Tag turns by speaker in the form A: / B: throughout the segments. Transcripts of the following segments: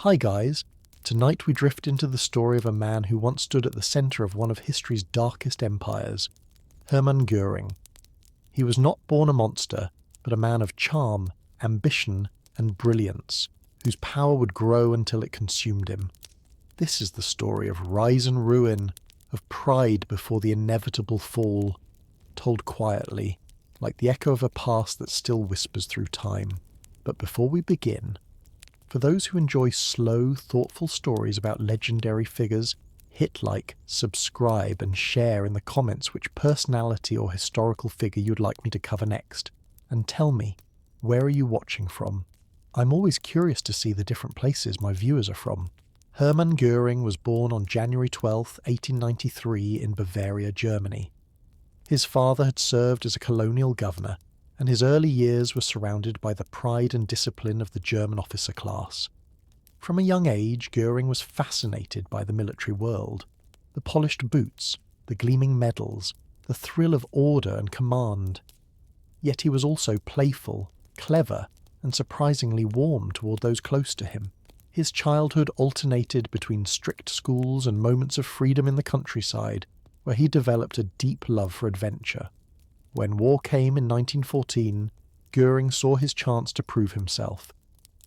A: Hi guys, tonight we drift into the story of a man who once stood at the centre of one of history's darkest empires, Hermann Göring. He was not born a monster, but a man of charm, ambition, and brilliance, whose power would grow until it consumed him. This is the story of rise and ruin, of pride before the inevitable fall, told quietly, like the echo of a past that still whispers through time. But before we begin, for those who enjoy slow, thoughtful stories about legendary figures, hit like, subscribe, and share in the comments which personality or historical figure you'd like me to cover next. And tell me, where are you watching from? I'm always curious to see the different places my viewers are from. Hermann Göring was born on January 12, 1893 in Bavaria, Germany. His father had served as a colonial governor, and his early years were surrounded by the pride and discipline of the German officer class. From a young age, Göring was fascinated by the military world. The polished boots, the gleaming medals, the thrill of order and command. Yet he was also playful, clever, and surprisingly warm toward those close to him. His childhood alternated between strict schools and moments of freedom in the countryside, where he developed a deep love for adventure. When war came in 1914, Göring saw his chance to prove himself.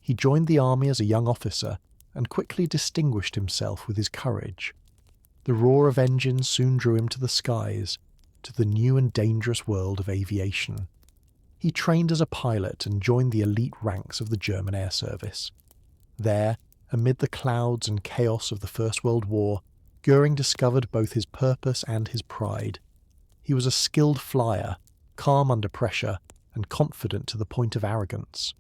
A: He joined the army as a young officer and quickly distinguished himself with his courage. The roar of engines soon drew him to the skies, to the new and dangerous world of aviation. He trained as a pilot and joined the elite ranks of the German Air Service. There, amid the clouds and chaos of the First World War, Göring discovered both his purpose and his pride. He was a skilled flyer, calm under pressure, and confident to the point of arrogance.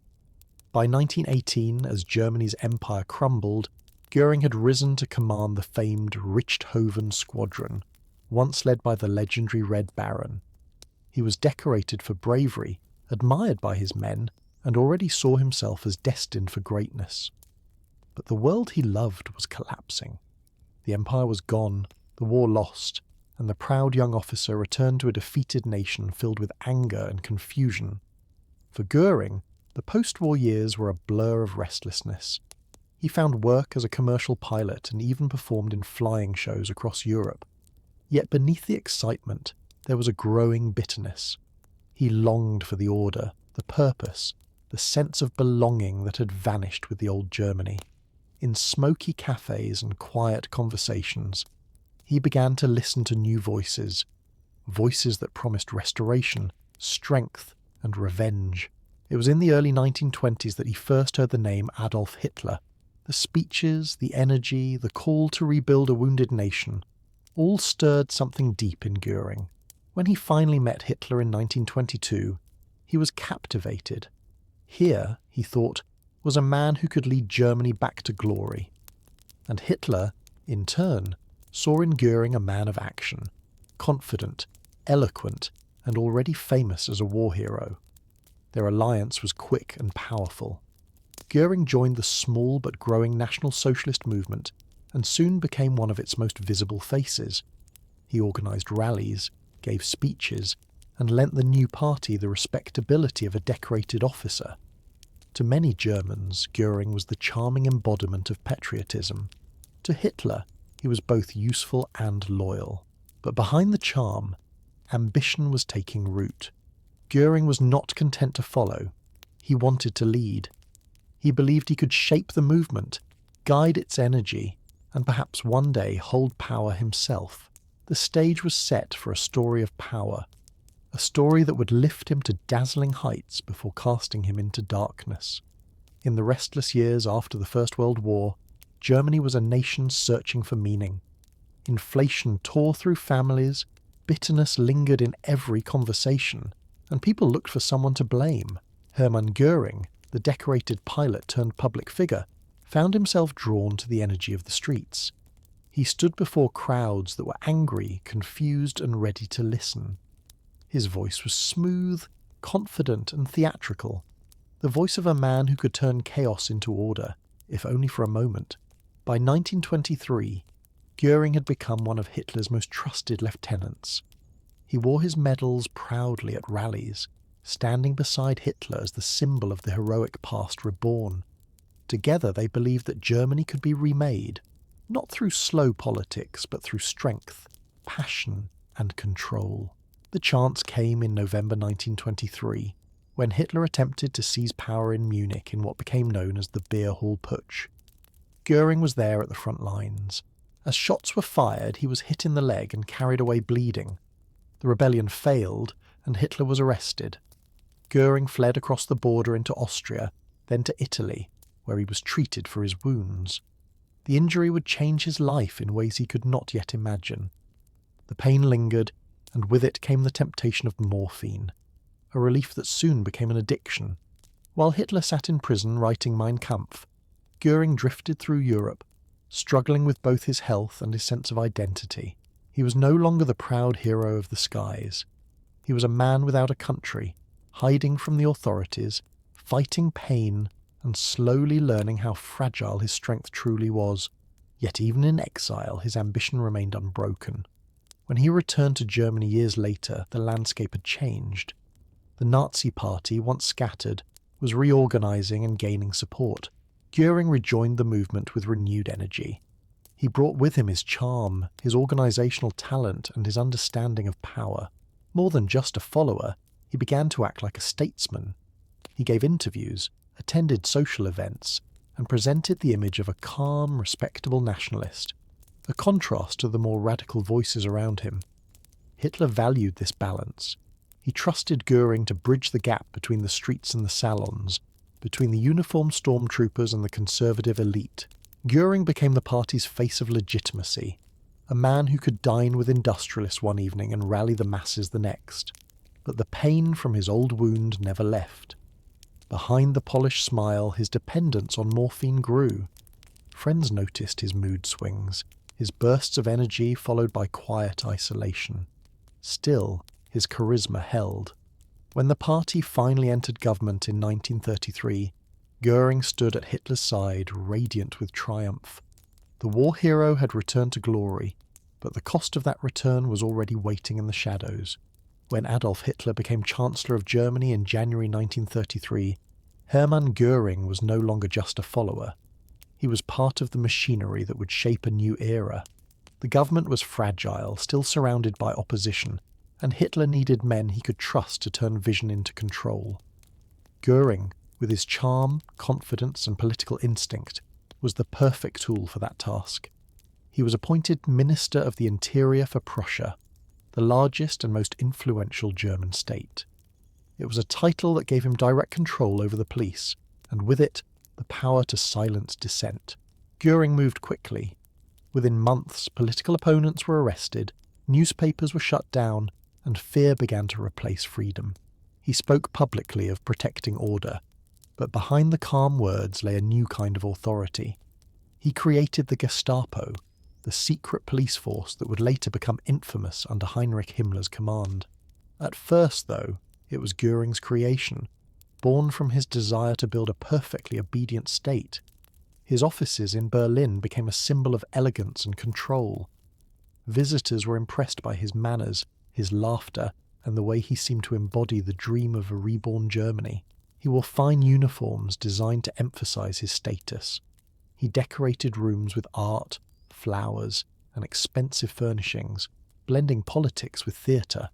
A: By 1918, as Germany's empire crumbled, Göring had risen to command the famed Richthofen Squadron, once led by the legendary Red Baron. He was decorated for bravery, admired by his men, and already saw himself as destined for greatness. But the world he loved was collapsing. The empire was gone, the war lost, and the proud young officer returned to a defeated nation filled with anger and confusion. For Göring, the post-war years were a blur of restlessness. He found work as a commercial pilot and even performed in flying shows across Europe. Yet beneath the excitement, there was a growing bitterness. He longed for the order, the purpose, the sense of belonging that had vanished with the old Germany. In smoky cafes and quiet conversations, he began to listen to new voices, voices that promised restoration, strength, and revenge. It was in the early 1920s that he first heard the name Adolf Hitler. The speeches, the energy, the call to rebuild a wounded nation, all stirred something deep in Göring. When he finally met Hitler in 1922, he was captivated. Here, he thought, was a man who could lead Germany back to glory. And Hitler, in turn, saw in Göring a man of action, confident, eloquent, and already famous as a war hero. Their alliance was quick and powerful. Göring joined the small but growing National Socialist movement and soon became one of its most visible faces. He organised rallies, gave speeches, and lent the new party the respectability of a decorated officer. To many Germans, Göring was the charming embodiment of patriotism. To Hitler, he was both useful and loyal. But behind the charm, ambition was taking root. Göring was not content to follow. He wanted to lead. He believed he could shape the movement, guide its energy, and perhaps one day hold power himself. The stage was set for a story of power, a story that would lift him to dazzling heights before casting him into darkness. In the restless years after the First World War, Germany was a nation searching for meaning. Inflation tore through families, bitterness lingered in every conversation, and people looked for someone to blame. Hermann Göring, the decorated pilot turned public figure, found himself drawn to the energy of the streets. He stood before crowds that were angry, confused, and ready to listen. His voice was smooth, confident, and theatrical, the voice of a man who could turn chaos into order, if only for a moment. By 1923, Göring had become one of Hitler's most trusted lieutenants. He wore his medals proudly at rallies, standing beside Hitler as the symbol of the heroic past reborn. Together they believed that Germany could be remade, not through slow politics, but through strength, passion, and control. The chance came in November 1923, when Hitler attempted to seize power in Munich in what became known as the Beer Hall Putsch. Göring was there at the front lines. As shots were fired, he was hit in the leg and carried away bleeding. The rebellion failed, and Hitler was arrested. Göring fled across the border into Austria, then to Italy, where he was treated for his wounds. The injury would change his life in ways he could not yet imagine. The pain lingered, and with it came the temptation of morphine, a relief that soon became an addiction. While Hitler sat in prison writing Mein Kampf, Göring drifted through Europe, struggling with both his health and his sense of identity. He was no longer the proud hero of the skies. He was a man without a country, hiding from the authorities, fighting pain, and slowly learning how fragile his strength truly was. Yet even in exile, his ambition remained unbroken. When he returned to Germany years later, the landscape had changed. The Nazi Party, once scattered, was reorganizing and gaining support. Göring rejoined the movement with renewed energy. He brought with him his charm, his organizational talent, and his understanding of power. More than just a follower, he began to act like a statesman. He gave interviews, attended social events, and presented the image of a calm, respectable nationalist, a contrast to the more radical voices around him. Hitler valued this balance. He trusted Göring to bridge the gap between the streets and the salons, between the uniformed stormtroopers and the conservative elite. Göring became the party's face of legitimacy, a man who could dine with industrialists one evening and rally the masses the next. But the pain from his old wound never left. Behind the polished smile, his dependence on morphine grew. Friends noticed his mood swings, his bursts of energy followed by quiet isolation. Still, his charisma held. When the party finally entered government in 1933, Göring stood at Hitler's side, radiant with triumph. The war hero had returned to glory, but the cost of that return was already waiting in the shadows. When Adolf Hitler became Chancellor of Germany in January 1933, Hermann Göring was no longer just a follower. He was part of the machinery that would shape a new era. The government was fragile, still surrounded by opposition, and Hitler needed men he could trust to turn vision into control. Göring, with his charm, confidence, and political instinct, was the perfect tool for that task. He was appointed Minister of the Interior for Prussia, the largest and most influential German state. It was a title that gave him direct control over the police, and with it, the power to silence dissent. Göring moved quickly. Within months, political opponents were arrested, newspapers were shut down, and fear began to replace freedom. He spoke publicly of protecting order, but behind the calm words lay a new kind of authority. He created the Gestapo, the secret police force that would later become infamous under Heinrich Himmler's command. At first, though, it was Göring's creation, born from his desire to build a perfectly obedient state. His offices in Berlin became a symbol of elegance and control. Visitors were impressed by his manners, his laughter, and the way he seemed to embody the dream of a reborn Germany. He wore fine uniforms designed to emphasize his status. He decorated rooms with art, flowers, and expensive furnishings, blending politics with theatre.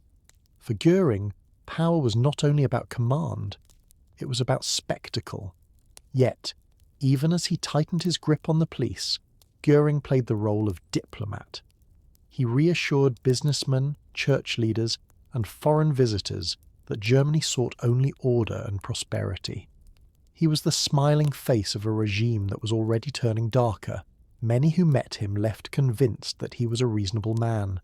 A: For Göring, power was not only about command, it was about spectacle. Yet, even as he tightened his grip on the police, Göring played the role of diplomat. He reassured businessmen, church leaders, and foreign visitors that Germany sought only order and prosperity. He was the smiling face of a regime that was already turning darker. Many who met him left convinced that he was a reasonable man.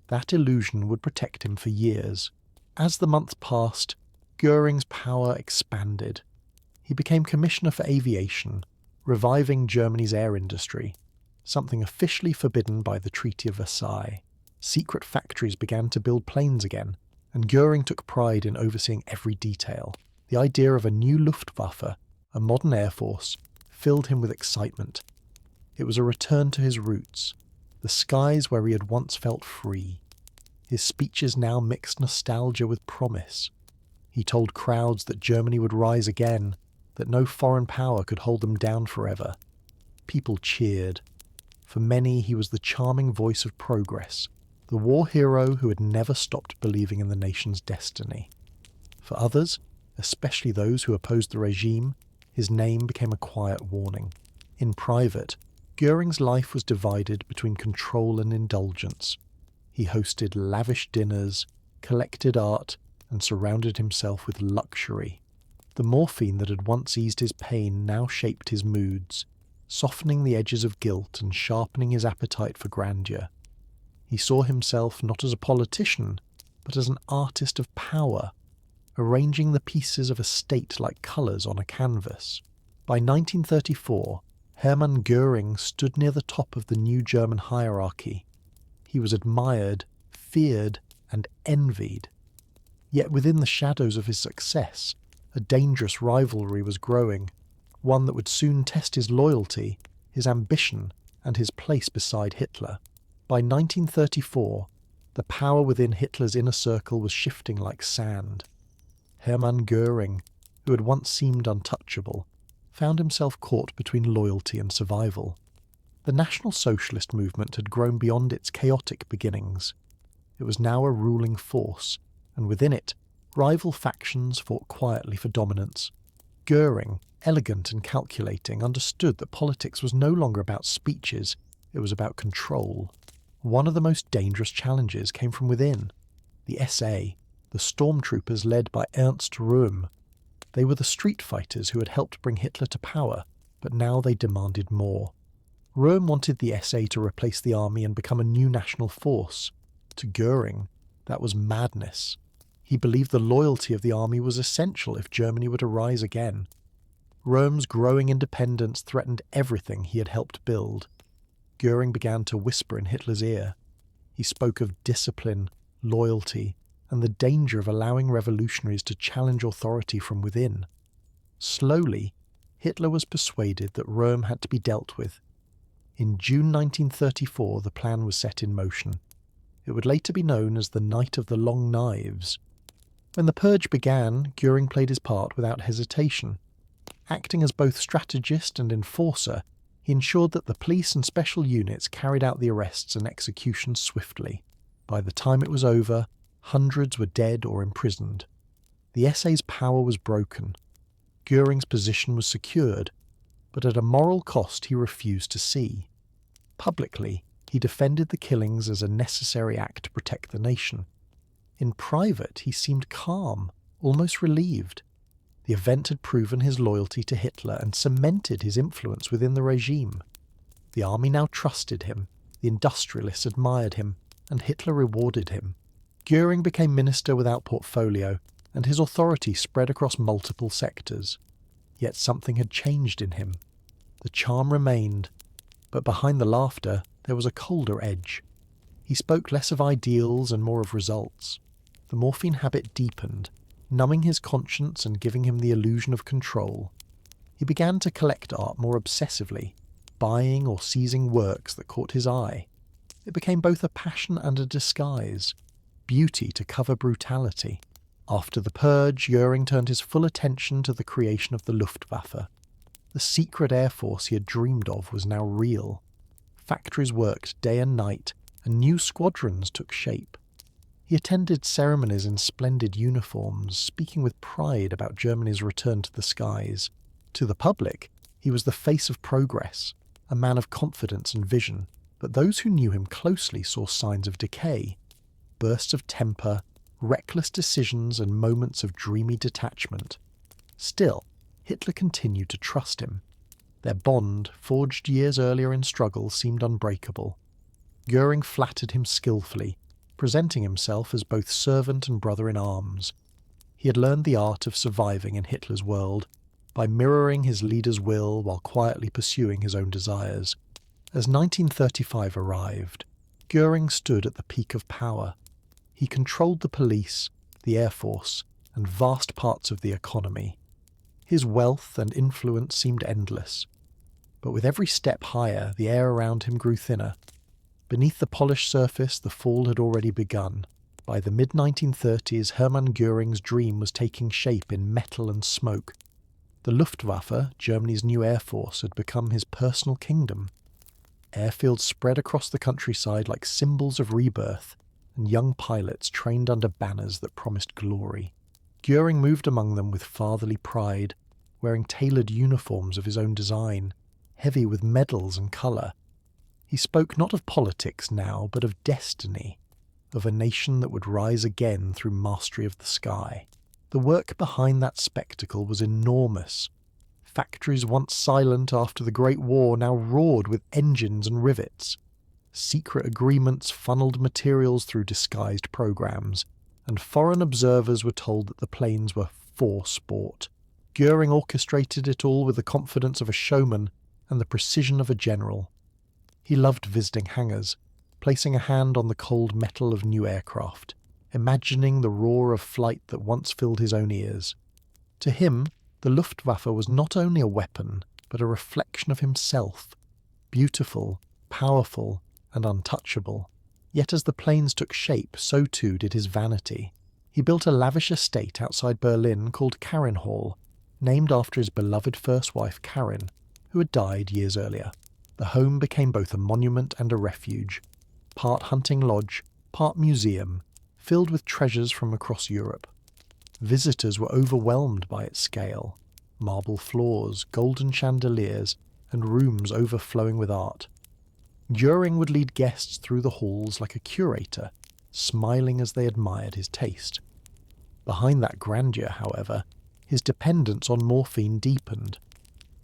A: That illusion would protect him for years. As the months passed, Göring's power expanded. He became Commissioner for Aviation, reviving Germany's air industry, something officially forbidden by the Treaty of Versailles. Secret factories began to build planes again, and Göring took pride in overseeing every detail. The idea of a new Luftwaffe, a modern air force, filled him with excitement. It was a return to his roots, the skies where he had once felt free. His speeches now mixed nostalgia with promise. He told crowds that Germany would rise again, that no foreign power could hold them down forever. People cheered. For many, he was the charming voice of progress, the war hero who had never stopped believing in the nation's destiny. For others, especially those who opposed the regime, his name became a quiet warning. In private, Göring's life was divided between control and indulgence. He hosted lavish dinners, collected art, and surrounded himself with luxury. The morphine that had once eased his pain now shaped his moods, softening the edges of guilt and sharpening his appetite for grandeur. He saw himself not as a politician, but as an artist of power, arranging the pieces of a state like colours on a canvas. By 1934, Hermann Göring stood near the top of the new German hierarchy. He was admired, feared, and envied. Yet within the shadows of his success, a dangerous rivalry was growing, one that would soon test his loyalty, his ambition, and his place beside Hitler. By 1934, the power within Hitler's inner circle was shifting like sand. Hermann Göring, who had once seemed untouchable, found himself caught between loyalty and survival. The National Socialist movement had grown beyond its chaotic beginnings. It was now a ruling force, and within it, rival factions fought quietly for dominance. Göring, elegant and calculating, understood that politics was no longer about speeches, it was about control. One of the most dangerous challenges came from within. The SA, the stormtroopers led by Ernst Röhm. They were the street fighters who had helped bring Hitler to power, but now they demanded more. Röhm wanted the SA to replace the army and become a new national force. To Göring, that was madness. He believed the loyalty of the army was essential if Germany were to rise again. Röhm's growing independence threatened everything he had helped build. Göring began to whisper in Hitler's ear. He spoke of discipline, loyalty, and the danger of allowing revolutionaries to challenge authority from within. Slowly, Hitler was persuaded that Röhm had to be dealt with. In June 1934, the plan was set in motion. It would later be known as the Night of the Long Knives. When the purge began, Göring played his part without hesitation. Acting as both strategist and enforcer, he ensured that the police and special units carried out the arrests and executions swiftly. By the time it was over, hundreds were dead or imprisoned. The SA's power was broken. Göring's position was secured, but at a moral cost he refused to see. Publicly, he defended the killings as a necessary act to protect the nation. In private, he seemed calm, almost relieved. The event had proven his loyalty to Hitler and cemented his influence within the regime. The army now trusted him, the industrialists admired him, and Hitler rewarded him. Göring became minister without portfolio, and his authority spread across multiple sectors. Yet something had changed in him. The charm remained, but behind the laughter there was a colder edge. He spoke less of ideals and more of results. The morphine habit deepened, numbing his conscience and giving him the illusion of control. He began to collect art more obsessively, buying or seizing works that caught his eye. It became both a passion and a disguise, beauty to cover brutality. After the purge, Göring turned his full attention to the creation of the Luftwaffe. The secret air force he had dreamed of was now real. Factories worked day and night, and new squadrons took shape. He attended ceremonies in splendid uniforms, speaking with pride about Germany's return to the skies. To the public, he was the face of progress, a man of confidence and vision, but those who knew him closely saw signs of decay. Bursts of temper, reckless decisions, and moments of dreamy detachment. Still, Hitler continued to trust him. Their bond, forged years earlier in struggle, seemed unbreakable. Göring flattered him skillfully, presenting himself as both servant and brother-in-arms. He had learned the art of surviving in Hitler's world, by mirroring his leader's will while quietly pursuing his own desires. As 1935 arrived, Göring stood at the peak of power. He controlled the police, the air force, and vast parts of the economy. His wealth and influence seemed endless. But with every step higher, the air around him grew thinner. Beneath the polished surface, the fall had already begun. By the mid-1930s, Hermann Göring's dream was taking shape in metal and smoke. The Luftwaffe, Germany's new air force, had become his personal kingdom. Airfields spread across the countryside like symbols of rebirth, and young pilots trained under banners that promised glory. Göring moved among them with fatherly pride, wearing tailored uniforms of his own design, heavy with medals and colour. He spoke not of politics now, but of destiny, of a nation that would rise again through mastery of the sky. The work behind that spectacle was enormous. Factories once silent after the Great War now roared with engines and rivets. Secret agreements funneled materials through disguised programs, and foreign observers were told that the planes were for sport. Göring orchestrated it all with the confidence of a showman and the precision of a general. He loved visiting hangars, placing a hand on the cold metal of new aircraft, imagining the roar of flight that once filled his own ears. To him, the Luftwaffe was not only a weapon, but a reflection of himself, beautiful, powerful, and untouchable. Yet as the planes took shape, so too did his vanity. He built a lavish estate outside Berlin called Karin Hall, named after his beloved first wife Karin, who had died years earlier. The home became both a monument and a refuge, part hunting lodge, part museum, filled with treasures from across Europe. Visitors were overwhelmed by its scale: marble floors, golden chandeliers, and rooms overflowing with art. Göring would lead guests through the halls like a curator, smiling as they admired his taste. Behind that grandeur, however, his dependence on morphine deepened.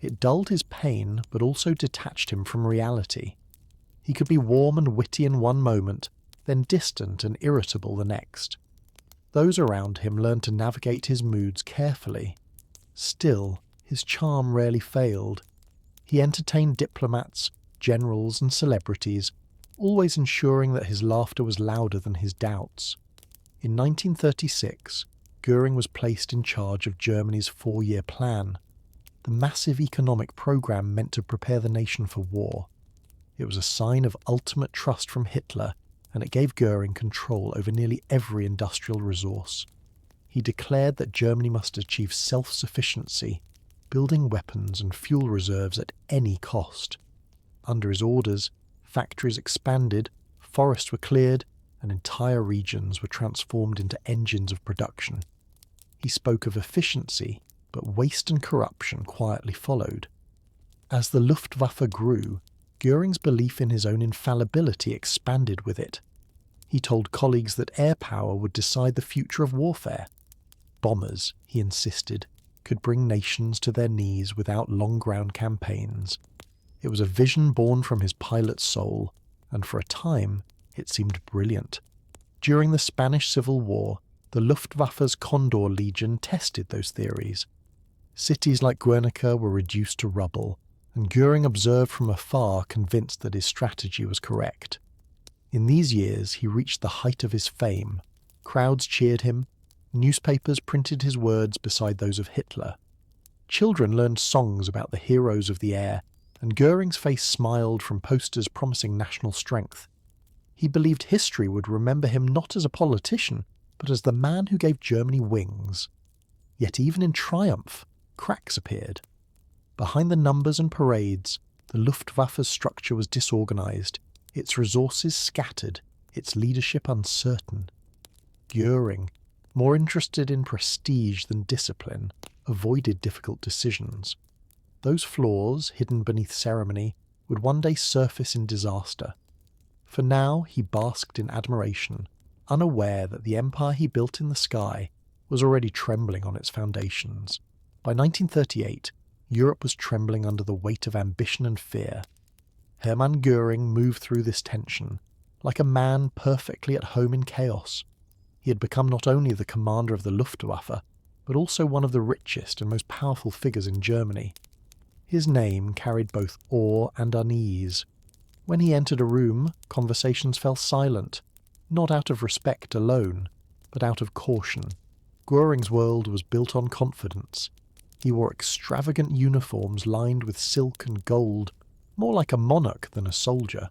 A: It dulled his pain, but also detached him from reality. He could be warm and witty in one moment, then distant and irritable the next. Those around him learned to navigate his moods carefully. Still, his charm rarely failed. He entertained diplomats, generals, and celebrities, always ensuring that his laughter was louder than his doubts. In 1936, Göring was placed in charge of Germany's 4-year plan, the massive economic program meant to prepare the nation for war. It was a sign of ultimate trust from Hitler, and it gave Göring control over nearly every industrial resource. He declared that Germany must achieve self-sufficiency, building weapons and fuel reserves at any cost. Under his orders, factories expanded, forests were cleared, and entire regions were transformed into engines of production. He spoke of efficiency, but waste and corruption quietly followed. As the Luftwaffe grew, Göring's belief in his own infallibility expanded with it. He told colleagues that air power would decide the future of warfare. Bombers, he insisted, could bring nations to their knees without long-ground campaigns. It was a vision born from his pilot's soul, and for a time it seemed brilliant. During the Spanish Civil War, the Luftwaffe's Condor Legion tested those theories. Cities like Guernica were reduced to rubble, and Göring observed from afar, convinced that his strategy was correct. In these years he reached the height of his fame. Crowds cheered him, newspapers printed his words beside those of Hitler. Children learned songs about the heroes of the air, and Göring's face smiled from posters promising national strength. He believed history would remember him not as a politician, but as the man who gave Germany wings. Yet even in triumph, cracks appeared. Behind the numbers and parades, the Luftwaffe's structure was disorganized, its resources scattered, its leadership uncertain. Göring, more interested in prestige than discipline, avoided difficult decisions. Those flaws, hidden beneath ceremony, would one day surface in disaster. For now he basked in admiration, unaware that the empire he built in the sky was already trembling on its foundations. By 1938, Europe was trembling under the weight of ambition and fear. Hermann Göring moved through this tension, like a man perfectly at home in chaos. He had become not only the commander of the Luftwaffe, but also one of the richest and most powerful figures in Germany. His name carried both awe and unease. When he entered a room, conversations fell silent, not out of respect alone, but out of caution. Göring's world was built on confidence. He wore extravagant uniforms lined with silk and gold, more like a monarch than a soldier.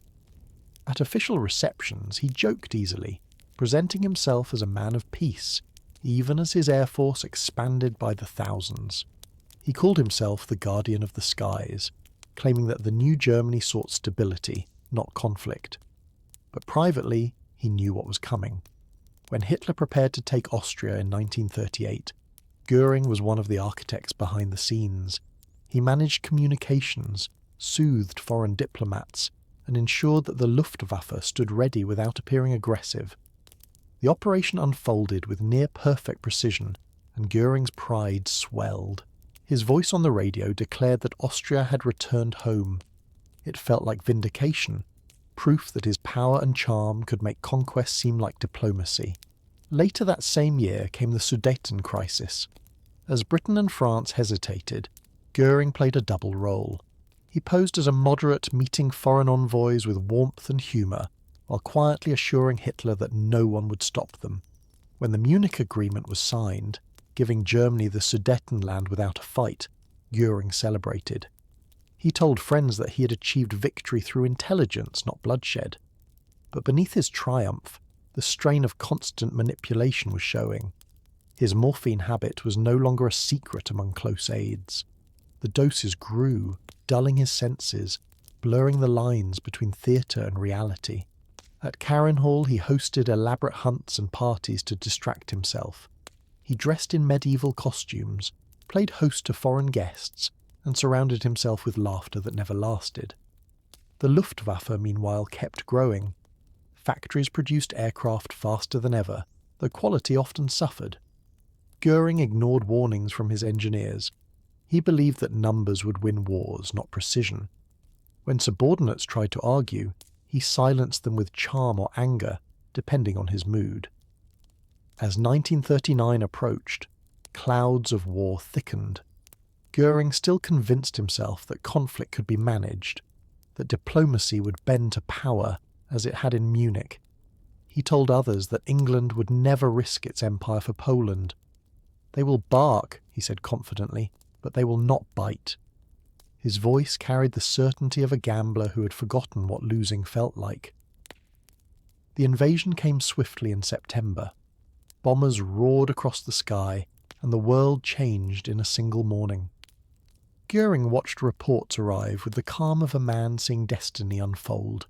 A: At official receptions, he joked easily, presenting himself as a man of peace, even as his air force expanded by the thousands. He called himself the Guardian of the Skies, claiming that the new Germany sought stability, not conflict. But privately, he knew what was coming. When Hitler prepared to take Austria in 1938, Göring was one of the architects behind the scenes. He managed communications, soothed foreign diplomats, and ensured that the Luftwaffe stood ready without appearing aggressive. The operation unfolded with near-perfect precision, and Göring's pride swelled. His voice on the radio declared that Austria had returned home. It felt like vindication, proof that his power and charm could make conquest seem like diplomacy. Later that same year came the Sudeten crisis. As Britain and France hesitated, Göring played a double role. He posed as a moderate, meeting foreign envoys with warmth and humour, while quietly assuring Hitler that no one would stop them. When the Munich Agreement was signed, giving Germany the Sudetenland without a fight, Göring celebrated. He told friends that he had achieved victory through intelligence, not bloodshed. But beneath his triumph, the strain of constant manipulation was showing. His morphine habit was no longer a secret among close aides. The doses grew, dulling his senses, blurring the lines between theatre and reality. At Harrenhal he hosted elaborate hunts and parties to distract himself. He dressed in medieval costumes, played host to foreign guests, and surrounded himself with laughter that never lasted. The Luftwaffe, meanwhile, kept growing. Factories produced aircraft faster than ever, though quality often suffered. Göring ignored warnings from his engineers. He believed that numbers would win wars, not precision. When subordinates tried to argue, he silenced them with charm or anger, depending on his mood. As 1939 approached, clouds of war thickened. Göring still convinced himself that conflict could be managed, that diplomacy would bend to power as it had in Munich. He told others that England would never risk its empire for Poland. "They will bark," he said confidently, "but they will not bite." His voice carried the certainty of a gambler who had forgotten what losing felt like. The invasion came swiftly in September. Bombers roared across the sky, and the world changed in a single morning. Göring watched reports arrive with the calm of a man seeing destiny unfold.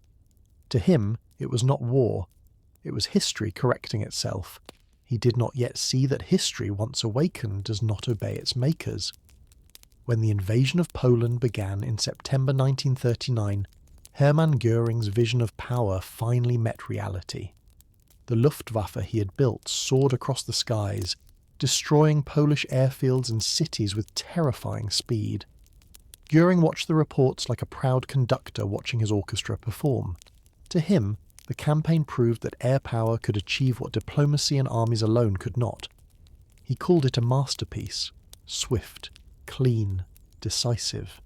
A: To him, it was not war. It was history correcting itself. He did not yet see that history, once awakened, does not obey its makers. When the invasion of Poland began in September 1939, Hermann Göring's vision of power finally met reality. The Luftwaffe he had built soared across the skies, destroying Polish airfields and cities with terrifying speed. Göring watched the reports like a proud conductor watching his orchestra perform. To him, the campaign proved that air power could achieve what diplomacy and armies alone could not. He called it a masterpiece, swift, clean, decisive.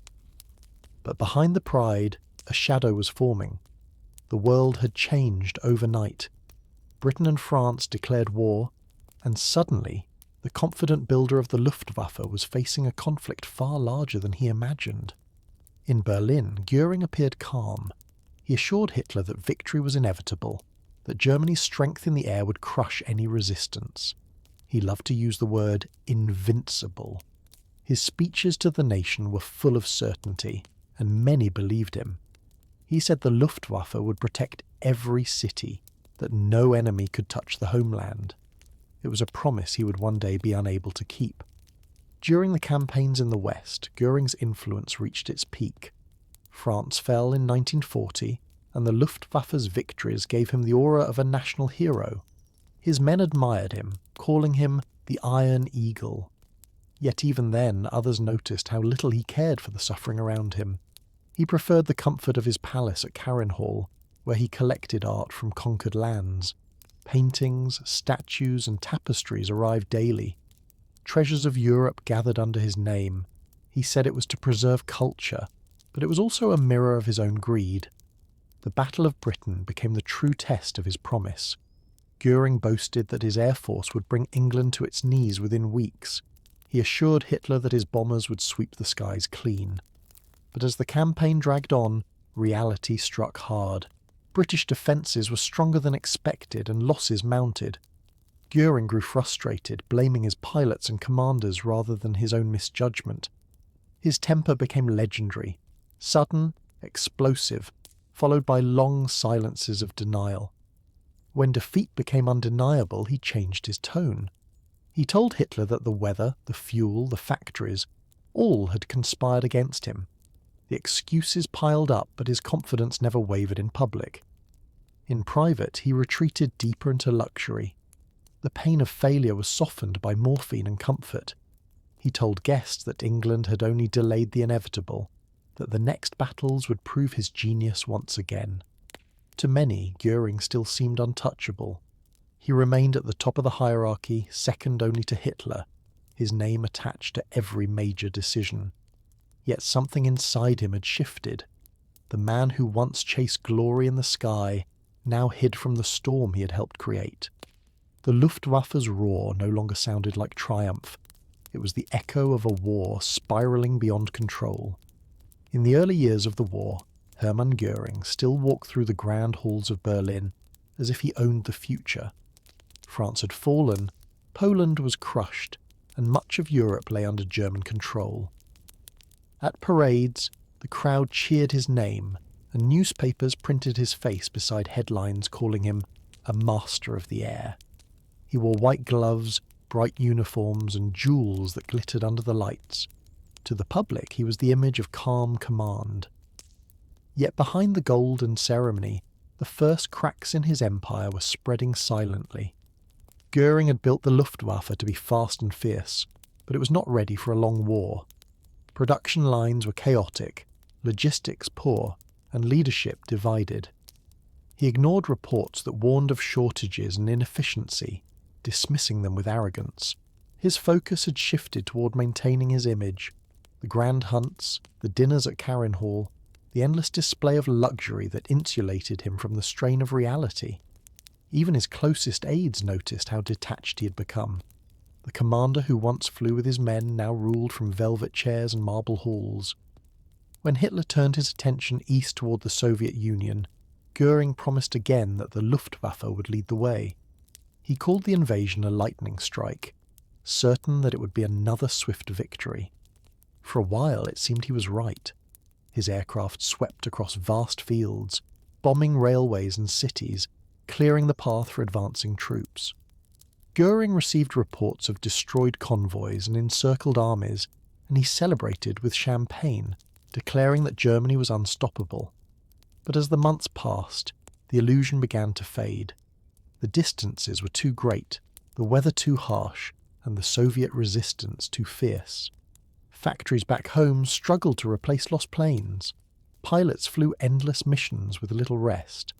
A: But behind the pride, a shadow was forming. The world had changed overnight. Britain and France declared war, and suddenly the confident builder of the Luftwaffe was facing a conflict far larger than he imagined. In Berlin, Göring appeared calm. He assured Hitler that victory was inevitable, that Germany's strength in the air would crush any resistance. He loved to use the word invincible. His speeches to the nation were full of certainty, and many believed him. He said the Luftwaffe would protect every city, that no enemy could touch the homeland. It was a promise he would one day be unable to keep. During the campaigns in the West, Göring's influence reached its peak. France fell in 1940, and the Luftwaffe's victories gave him the aura of a national hero. His men admired him, calling him the Iron Eagle. Yet even then, others noticed how little he cared for the suffering around him. He preferred the comfort of his palace at Harrenhal, where he collected art from conquered lands. Paintings, statues, and tapestries arrived daily. Treasures of Europe gathered under his name. He said it was to preserve culture, but it was also a mirror of his own greed. The Battle of Britain became the true test of his promise. Göring boasted that his air force would bring England to its knees within weeks. He assured Hitler that his bombers would sweep the skies clean. But as the campaign dragged on, reality struck hard. British defences were stronger than expected and losses mounted. Göring grew frustrated, blaming his pilots and commanders rather than his own misjudgment. His temper became legendary, sudden, explosive, followed by long silences of denial. When defeat became undeniable, he changed his tone. He told Hitler that the weather, the fuel, the factories, all had conspired against him. The excuses piled up, but his confidence never wavered in public. In private, he retreated deeper into luxury. The pain of failure was softened by morphine and comfort. He told guests that England had only delayed the inevitable, that the next battles would prove his genius once again. To many, Göring still seemed untouchable. He remained at the top of the hierarchy, second only to Hitler, his name attached to every major decision. Yet something inside him had shifted. The man who once chased glory in the sky now hid from the storm he had helped create. The Luftwaffe's roar no longer sounded like triumph. It was the echo of a war spiraling beyond control. In the early years of the war, Hermann Göring still walked through the grand halls of Berlin as if he owned the future. France had fallen, Poland was crushed, and much of Europe lay under German control. At parades, the crowd cheered his name, and newspapers printed his face beside headlines calling him a master of the air. He wore white gloves, bright uniforms, and jewels that glittered under the lights. To the public, he was the image of calm command. Yet behind the gold and ceremony, the first cracks in his empire were spreading silently. Göring had built the Luftwaffe to be fast and fierce, but it was not ready for a long war. Production lines were chaotic, logistics poor, and leadership divided. He ignored reports that warned of shortages and inefficiency, dismissing them with arrogance. His focus had shifted toward maintaining his image. The grand hunts, the dinners at Carron Hall, the endless display of luxury that insulated him from the strain of reality. Even his closest aides noticed how detached he had become. The commander who once flew with his men now ruled from velvet chairs and marble halls. When Hitler turned his attention east toward the Soviet Union, Göring promised again that the Luftwaffe would lead the way. He called the invasion a lightning strike, certain that it would be another swift victory. For a while it seemed he was right. His aircraft swept across vast fields, bombing railways and cities, clearing the path for advancing troops. Göring received reports of destroyed convoys and encircled armies, and he celebrated with champagne, declaring that Germany was unstoppable. But as the months passed, the illusion began to fade. The distances were too great, the weather too harsh, and the Soviet resistance too fierce. Factories back home struggled to replace lost planes. Pilots flew endless missions with little rest.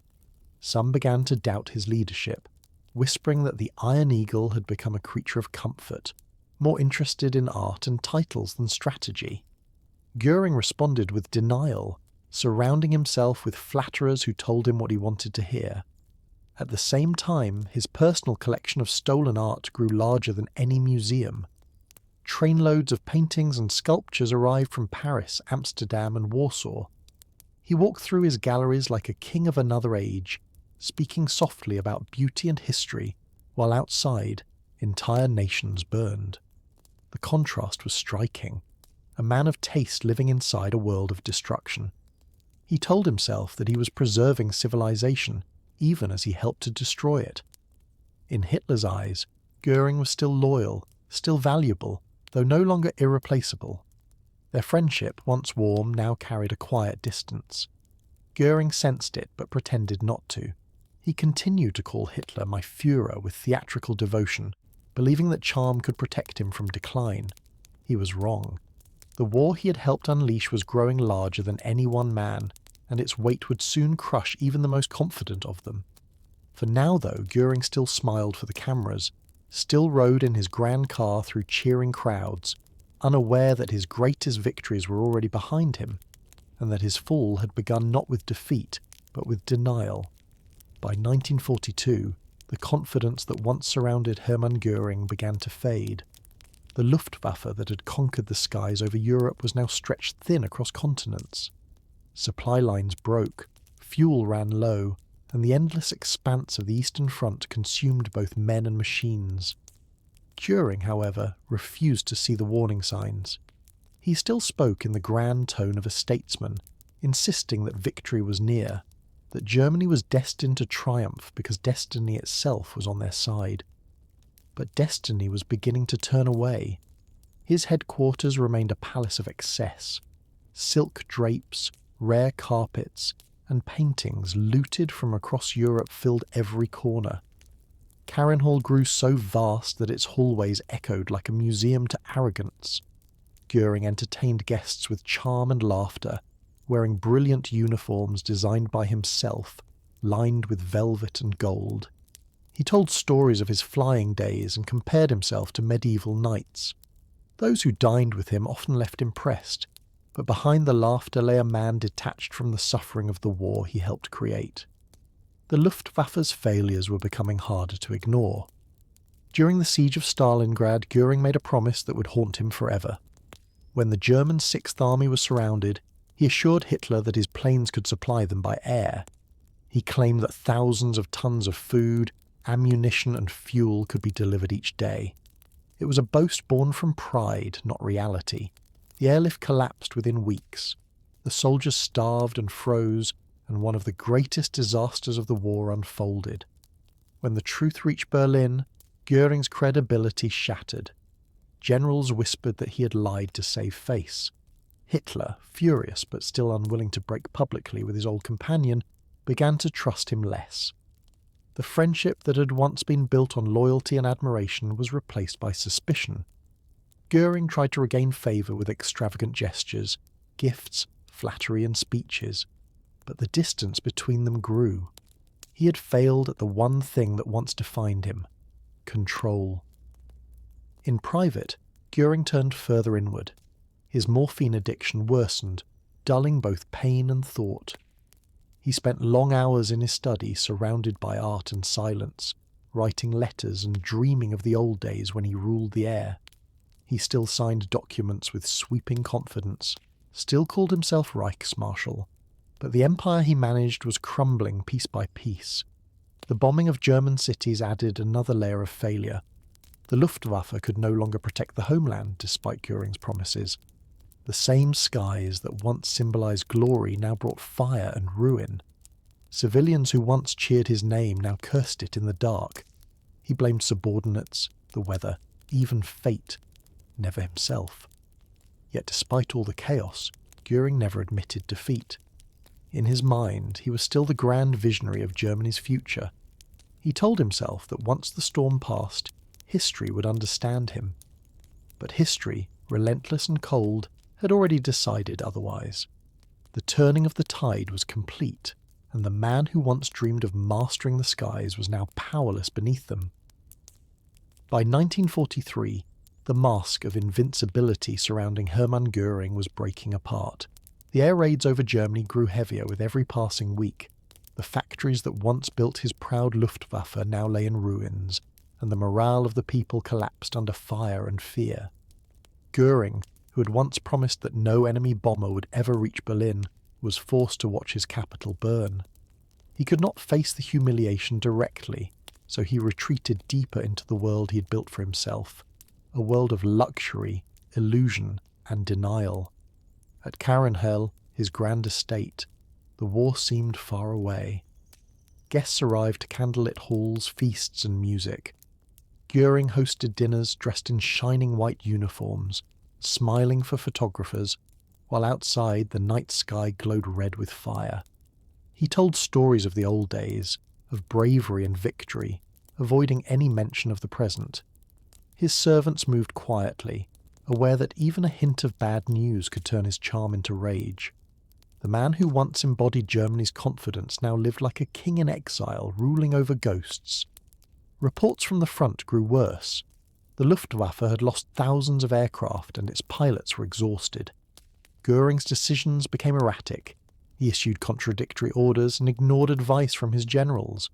A: Some began to doubt his leadership, whispering that the Iron Eagle had become a creature of comfort, more interested in art and titles than strategy. Göring responded with denial, surrounding himself with flatterers who told him what he wanted to hear. At the same time, his personal collection of stolen art grew larger than any museum. Trainloads of paintings and sculptures arrived from Paris, Amsterdam, and Warsaw. He walked through his galleries like a king of another age, speaking softly about beauty and history, while outside, entire nations burned. The contrast was striking. A man of taste living inside a world of destruction. He told himself that he was preserving civilization, even as he helped to destroy it. In Hitler's eyes, Göring was still loyal, still valuable, though no longer irreplaceable. Their friendship, once warm, now carried a quiet distance. Göring sensed it, but pretended not to. He continued to call Hitler my Führer with theatrical devotion, believing that charm could protect him from decline. He was wrong. The war he had helped unleash was growing larger than any one man, and its weight would soon crush even the most confident of them. For now, though, Göring still smiled for the cameras, still rode in his grand car through cheering crowds, unaware that his greatest victories were already behind him, and that his fall had begun not with defeat, but with denial. By 1942, the confidence that once surrounded Hermann Göring began to fade. The Luftwaffe that had conquered the skies over Europe was now stretched thin across continents. Supply lines broke, fuel ran low, and the endless expanse of the Eastern Front consumed both men and machines. Göring, however, refused to see the warning signs. He still spoke in the grand tone of a statesman, insisting that victory was near, that Germany was destined to triumph because destiny itself was on their side. But destiny was beginning to turn away. His headquarters remained a palace of excess. Silk drapes, rare carpets, and paintings looted from across Europe filled every corner. Harrenhal grew so vast that its hallways echoed like a museum to arrogance. Göring entertained guests with charm and laughter, wearing brilliant uniforms designed by himself, lined with velvet and gold. He told stories of his flying days and compared himself to medieval knights. Those who dined with him often left impressed, but behind the laughter lay a man detached from the suffering of the war he helped create. The Luftwaffe's failures were becoming harder to ignore. During the siege of Stalingrad, Göring made a promise that would haunt him forever. When the German Sixth Army was surrounded, he assured Hitler that his planes could supply them by air. He claimed that thousands of tons of food, ammunition and fuel could be delivered each day. It was a boast born from pride, not reality. The airlift collapsed within weeks. The soldiers starved and froze, and one of the greatest disasters of the war unfolded. When the truth reached Berlin, Göring's credibility shattered. Generals whispered that he had lied to save face. Hitler, furious but still unwilling to break publicly with his old companion, began to trust him less. The friendship that had once been built on loyalty and admiration was replaced by suspicion. Göring tried to regain favour with extravagant gestures, gifts, flattery and speeches, but the distance between them grew. He had failed at the one thing that once defined him: control. In private, Göring turned further inward. His morphine addiction worsened, dulling both pain and thought. He spent long hours in his study surrounded by art and silence, writing letters and dreaming of the old days when he ruled the air. He still signed documents with sweeping confidence, still called himself Reichsmarschall, but the empire he managed was crumbling piece by piece. The bombing of German cities added another layer of failure. The Luftwaffe could no longer protect the homeland despite Göring's promises. The same skies that once symbolized glory now brought fire and ruin. Civilians who once cheered his name now cursed it in the dark. He blamed subordinates, the weather, even fate, never himself. Yet despite all the chaos, Göring never admitted defeat. In his mind, he was still the grand visionary of Germany's future. He told himself that once the storm passed, history would understand him. But history, relentless and cold, had already decided otherwise. The turning of the tide was complete, and the man who once dreamed of mastering the skies was now powerless beneath them. By 1943, the mask of invincibility surrounding Hermann Göring was breaking apart. The air raids over Germany grew heavier with every passing week. The factories that once built his proud Luftwaffe now lay in ruins, and the morale of the people collapsed under fire and fear. Göring, who had once promised that no enemy bomber would ever reach Berlin, was forced to watch his capital burn. He could not face the humiliation directly, so he retreated deeper into the world he had built for himself, a world of luxury, illusion, and denial. At Harrenhal, his grand estate, the war seemed far away. Guests arrived to candlelit halls, feasts, and music. Göring hosted dinners dressed in shining white uniforms, smiling for photographers, while outside the night sky glowed red with fire. He told stories of the old days, of bravery and victory, avoiding any mention of the present. His servants moved quietly, aware that even a hint of bad news could turn his charm into rage. The man who once embodied Germany's confidence now lived like a king in exile, ruling over ghosts. Reports from the front grew worse. The Luftwaffe had lost thousands of aircraft and its pilots were exhausted. Göring's decisions became erratic. He issued contradictory orders and ignored advice from his generals.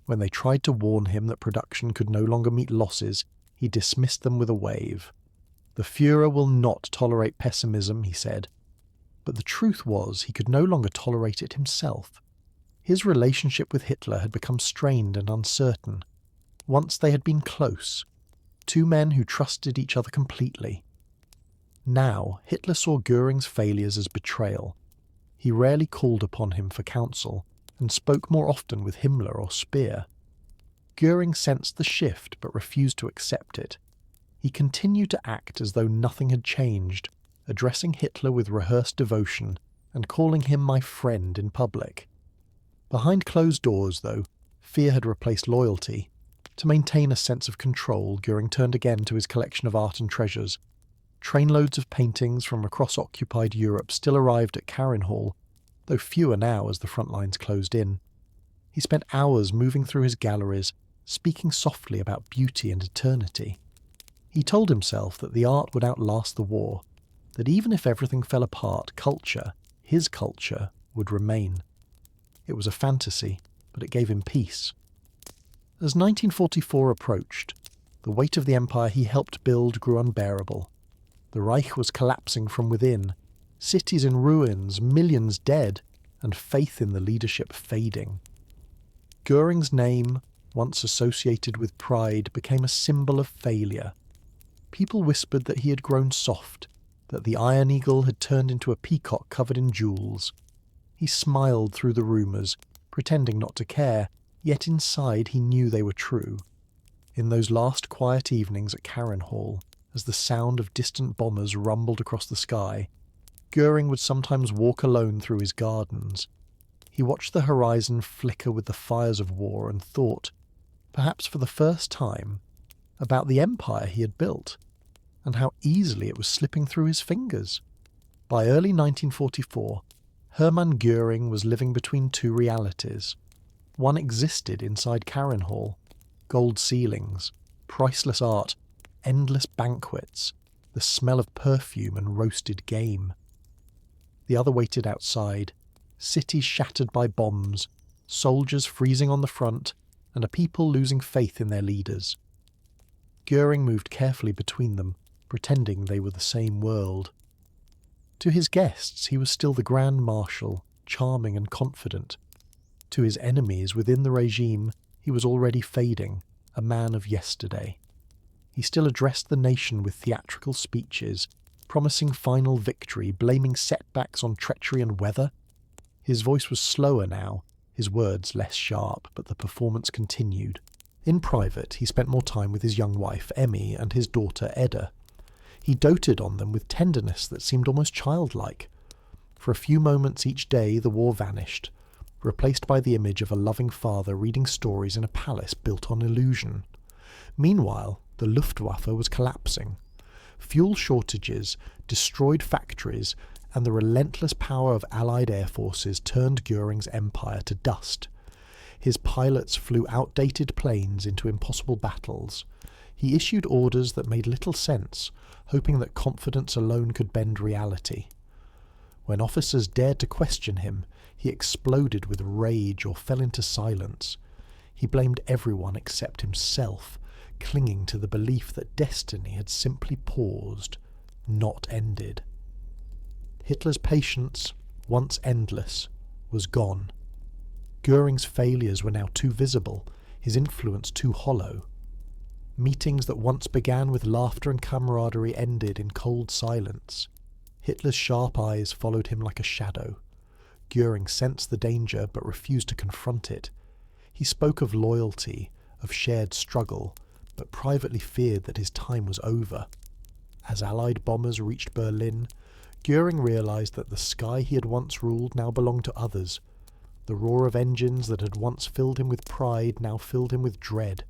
A: When they tried to warn him that production could no longer meet losses, he dismissed them with a wave. "The Führer will not tolerate pessimism," he said. But the truth was he could no longer tolerate it himself. His relationship with Hitler had become strained and uncertain. Once they had been close, two men who trusted each other completely. Now, Hitler saw Göring's failures as betrayal. He rarely called upon him for counsel, and spoke more often with Himmler or Speer. Göring sensed the shift but refused to accept it. He continued to act as though nothing had changed, addressing Hitler with rehearsed devotion and calling him my friend in public. Behind closed doors, though, fear had replaced loyalty. To maintain a sense of control, Göring turned again to his collection of art and treasures. Trainloads of paintings from across occupied Europe still arrived at Karen Hall, though fewer now as the front lines closed in. He spent hours moving through his galleries, speaking softly about beauty and eternity. He told himself that the art would outlast the war, that even if everything fell apart, culture, his culture, would remain. It was a fantasy, but it gave him peace. As 1944 approached, the weight of the empire he helped build grew unbearable. The Reich was collapsing from within, cities in ruins, millions dead, and faith in the leadership fading. Göring's name, once associated with pride, became a symbol of failure. People whispered that he had grown soft, that the Iron Eagle had turned into a peacock covered in jewels. He smiled through the rumours, pretending not to care, yet inside he knew they were true. In those last quiet evenings at Karen Hall, as the sound of distant bombers rumbled across the sky, Göring would sometimes walk alone through his gardens. He watched the horizon flicker with the fires of war and thought, perhaps for the first time, about the empire he had built, and how easily it was slipping through his fingers. By early 1944, Hermann Göring was living between two realities. One existed inside Karen Hall: gold ceilings, priceless art, endless banquets, the smell of perfume and roasted game. The other waited outside, cities shattered by bombs, soldiers freezing on the front, and a people losing faith in their leaders. Göring moved carefully between them, pretending they were the same world. To his guests he was still the Grand Marshal, charming and confident. To his enemies within the regime he was already fading, a man of yesterday. He still addressed the nation with theatrical speeches, promising final victory, blaming setbacks on treachery and weather. His voice was slower now, his words less sharp, but the performance continued. In private, he spent more time with his young wife, Emmy, and his daughter, Edda. He doted on them with tenderness that seemed almost childlike. For a few moments each day the war vanished, replaced by the image of a loving father reading stories in a palace built on illusion. Meanwhile, the Luftwaffe was collapsing. Fuel shortages, destroyed factories, and the relentless power of Allied air forces turned Göring's empire to dust. His pilots flew outdated planes into impossible battles. He issued orders that made little sense, hoping that confidence alone could bend reality. When officers dared to question him, he exploded with rage or fell into silence. He blamed everyone except himself, clinging to the belief that destiny had simply paused, not ended. Hitler's patience, once endless, was gone. Göring's failures were now too visible, his influence too hollow. Meetings that once began with laughter and camaraderie ended in cold silence. Hitler's sharp eyes followed him like a shadow. Göring sensed the danger but refused to confront it. He spoke of loyalty, of shared struggle, but privately feared that his time was over. As Allied bombers reached Berlin, Göring realized that the sky he had once ruled now belonged to others. The roar of engines that had once filled him with pride now filled him with dread.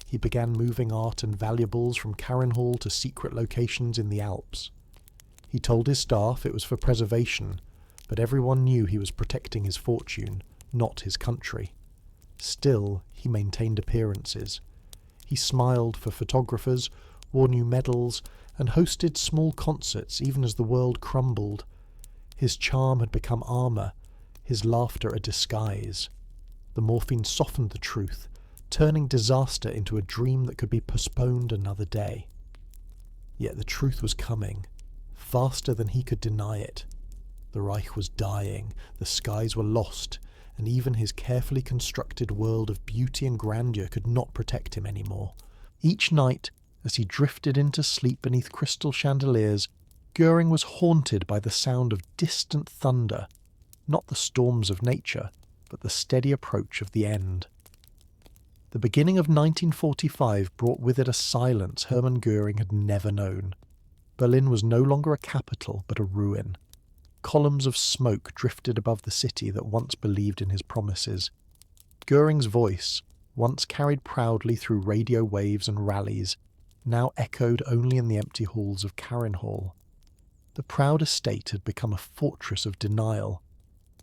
A: He began moving art and valuables from Karen Hall to secret locations in the Alps. He told his staff it was for preservation, but everyone knew he was protecting his fortune, not his country. Still, he maintained appearances. He smiled for photographers, wore new medals, and hosted small concerts even as the world crumbled. His charm had become armour, his laughter a disguise. The morphine softened the truth, turning disaster into a dream that could be postponed another day. Yet the truth was coming, faster than he could deny it. The Reich was dying, the skies were lost, and even his carefully constructed world of beauty and grandeur could not protect him anymore. Each night, as he drifted into sleep beneath crystal chandeliers, Göring was haunted by the sound of distant thunder, not the storms of nature, but the steady approach of the end. The beginning of 1945 brought with it a silence Hermann Göring had never known. Berlin was no longer a capital, but a ruin. Columns of smoke drifted above the city that once believed in his promises. Göring's voice, once carried proudly through radio waves and rallies, now echoed only in the empty halls of Karin Hall. The proud estate had become a fortress of denial.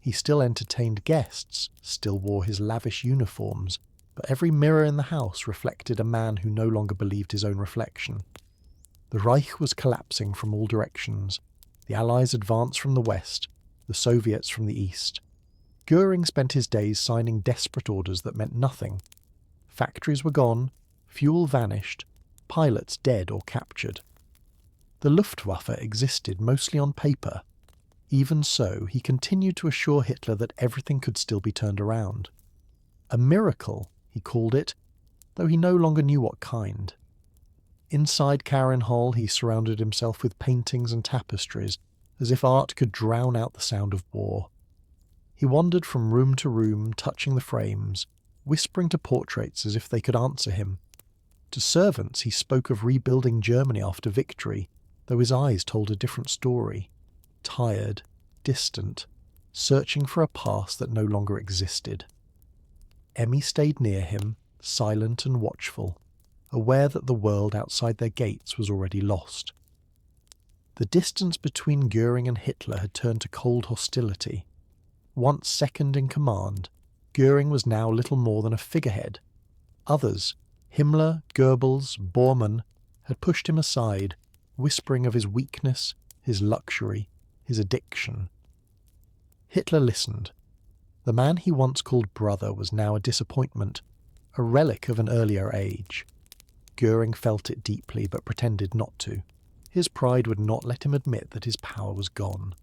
A: He still entertained guests, still wore his lavish uniforms, but every mirror in the house reflected a man who no longer believed his own reflection. The Reich was collapsing from all directions. The Allies advanced from the west, the Soviets from the east. Göring spent his days signing desperate orders that meant nothing. Factories were gone, fuel vanished, pilots dead or captured. The Luftwaffe existed mostly on paper. Even so, he continued to assure Hitler that everything could still be turned around. A miracle, he called it, though he no longer knew what kind. Inside Karin Hall he surrounded himself with paintings and tapestries, as if art could drown out the sound of war. He wandered from room to room, touching the frames, whispering to portraits as if they could answer him. To servants he spoke of rebuilding Germany after victory, though his eyes told a different story. Tired, distant, searching for a past that no longer existed. Emmy stayed near him, silent and watchful, aware that the world outside their gates was already lost. The distance between Göring and Hitler had turned to cold hostility. Once second in command, Göring was now little more than a figurehead. Others, Himmler, Goebbels, Bormann, had pushed him aside, whispering of his weakness, his luxury, his addiction. Hitler listened. The man he once called brother was now a disappointment, a relic of an earlier age. Göring felt it deeply but pretended not to. His pride would not let him admit that his power was gone.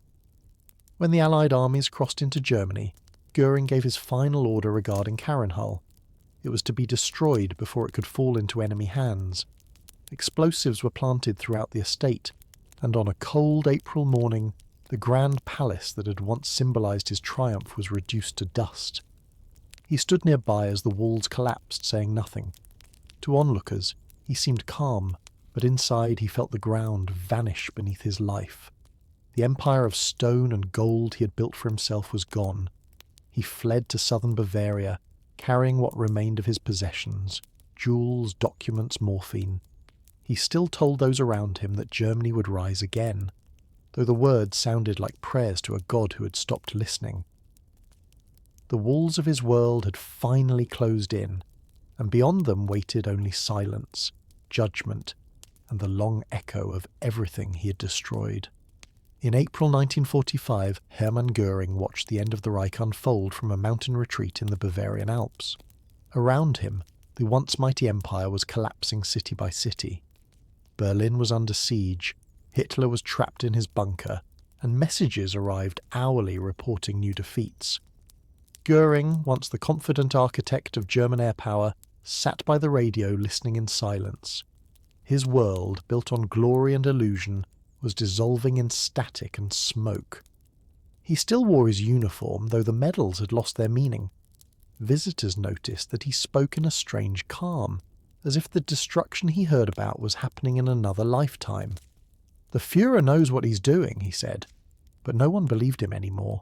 A: When the Allied armies crossed into Germany, Göring gave his final order regarding Karin Hall. It was to be destroyed before it could fall into enemy hands. Explosives were planted throughout the estate, and on a cold April morning, the grand palace that had once symbolized his triumph was reduced to dust. He stood nearby as the walls collapsed, saying nothing. To onlookers, he seemed calm, but inside he felt the ground vanish beneath his life. The empire of stone and gold he had built for himself was gone. He fled to southern Bavaria, carrying what remained of his possessions: jewels, documents, morphine. He still told those around him that Germany would rise again, though the words sounded like prayers to a god who had stopped listening. The walls of his world had finally closed in, and beyond them waited only silence, judgment, and the long echo of everything he had destroyed. In April 1945, Hermann Göring watched the end of the Reich unfold from a mountain retreat in the Bavarian Alps. Around him, the once mighty empire was collapsing city by city. Berlin was under siege, Hitler was trapped in his bunker, and messages arrived hourly reporting new defeats. Göring, once the confident architect of German air power, sat by the radio listening in silence. His world, built on glory and illusion, was dissolving in static and smoke. He still wore his uniform, though the medals had lost their meaning. Visitors noticed that he spoke in a strange calm, as if the destruction he heard about was happening in another lifetime. "The Führer knows what he's doing," he said, but no one believed him anymore.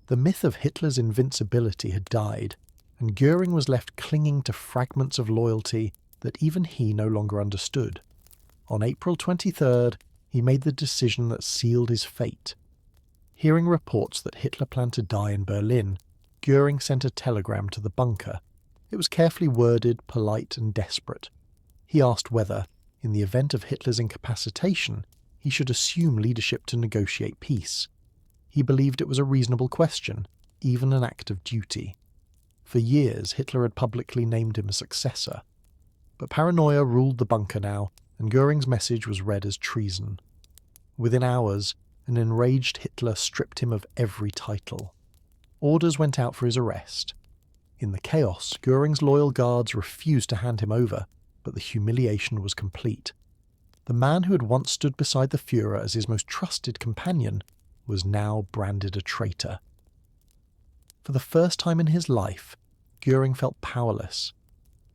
A: The myth of Hitler's invincibility had died, and Göring was left clinging to fragments of loyalty that even he no longer understood. On April 23rd, he made the decision that sealed his fate. Hearing reports that Hitler planned to die in Berlin, Göring sent a telegram to the bunker. It was carefully worded, polite and desperate. He asked whether, in the event of Hitler's incapacitation, he should assume leadership to negotiate peace. He believed it was a reasonable question, even an act of duty. For years, Hitler had publicly named him a successor. But paranoia ruled the bunker now, and Göring's message was read as treason. Within hours, an enraged Hitler stripped him of every title. Orders went out for his arrest. In the chaos, Göring's loyal guards refused to hand him over, but the humiliation was complete. The man who had once stood beside the Führer as his most trusted companion was now branded a traitor. For the first time in his life, Göring felt powerless.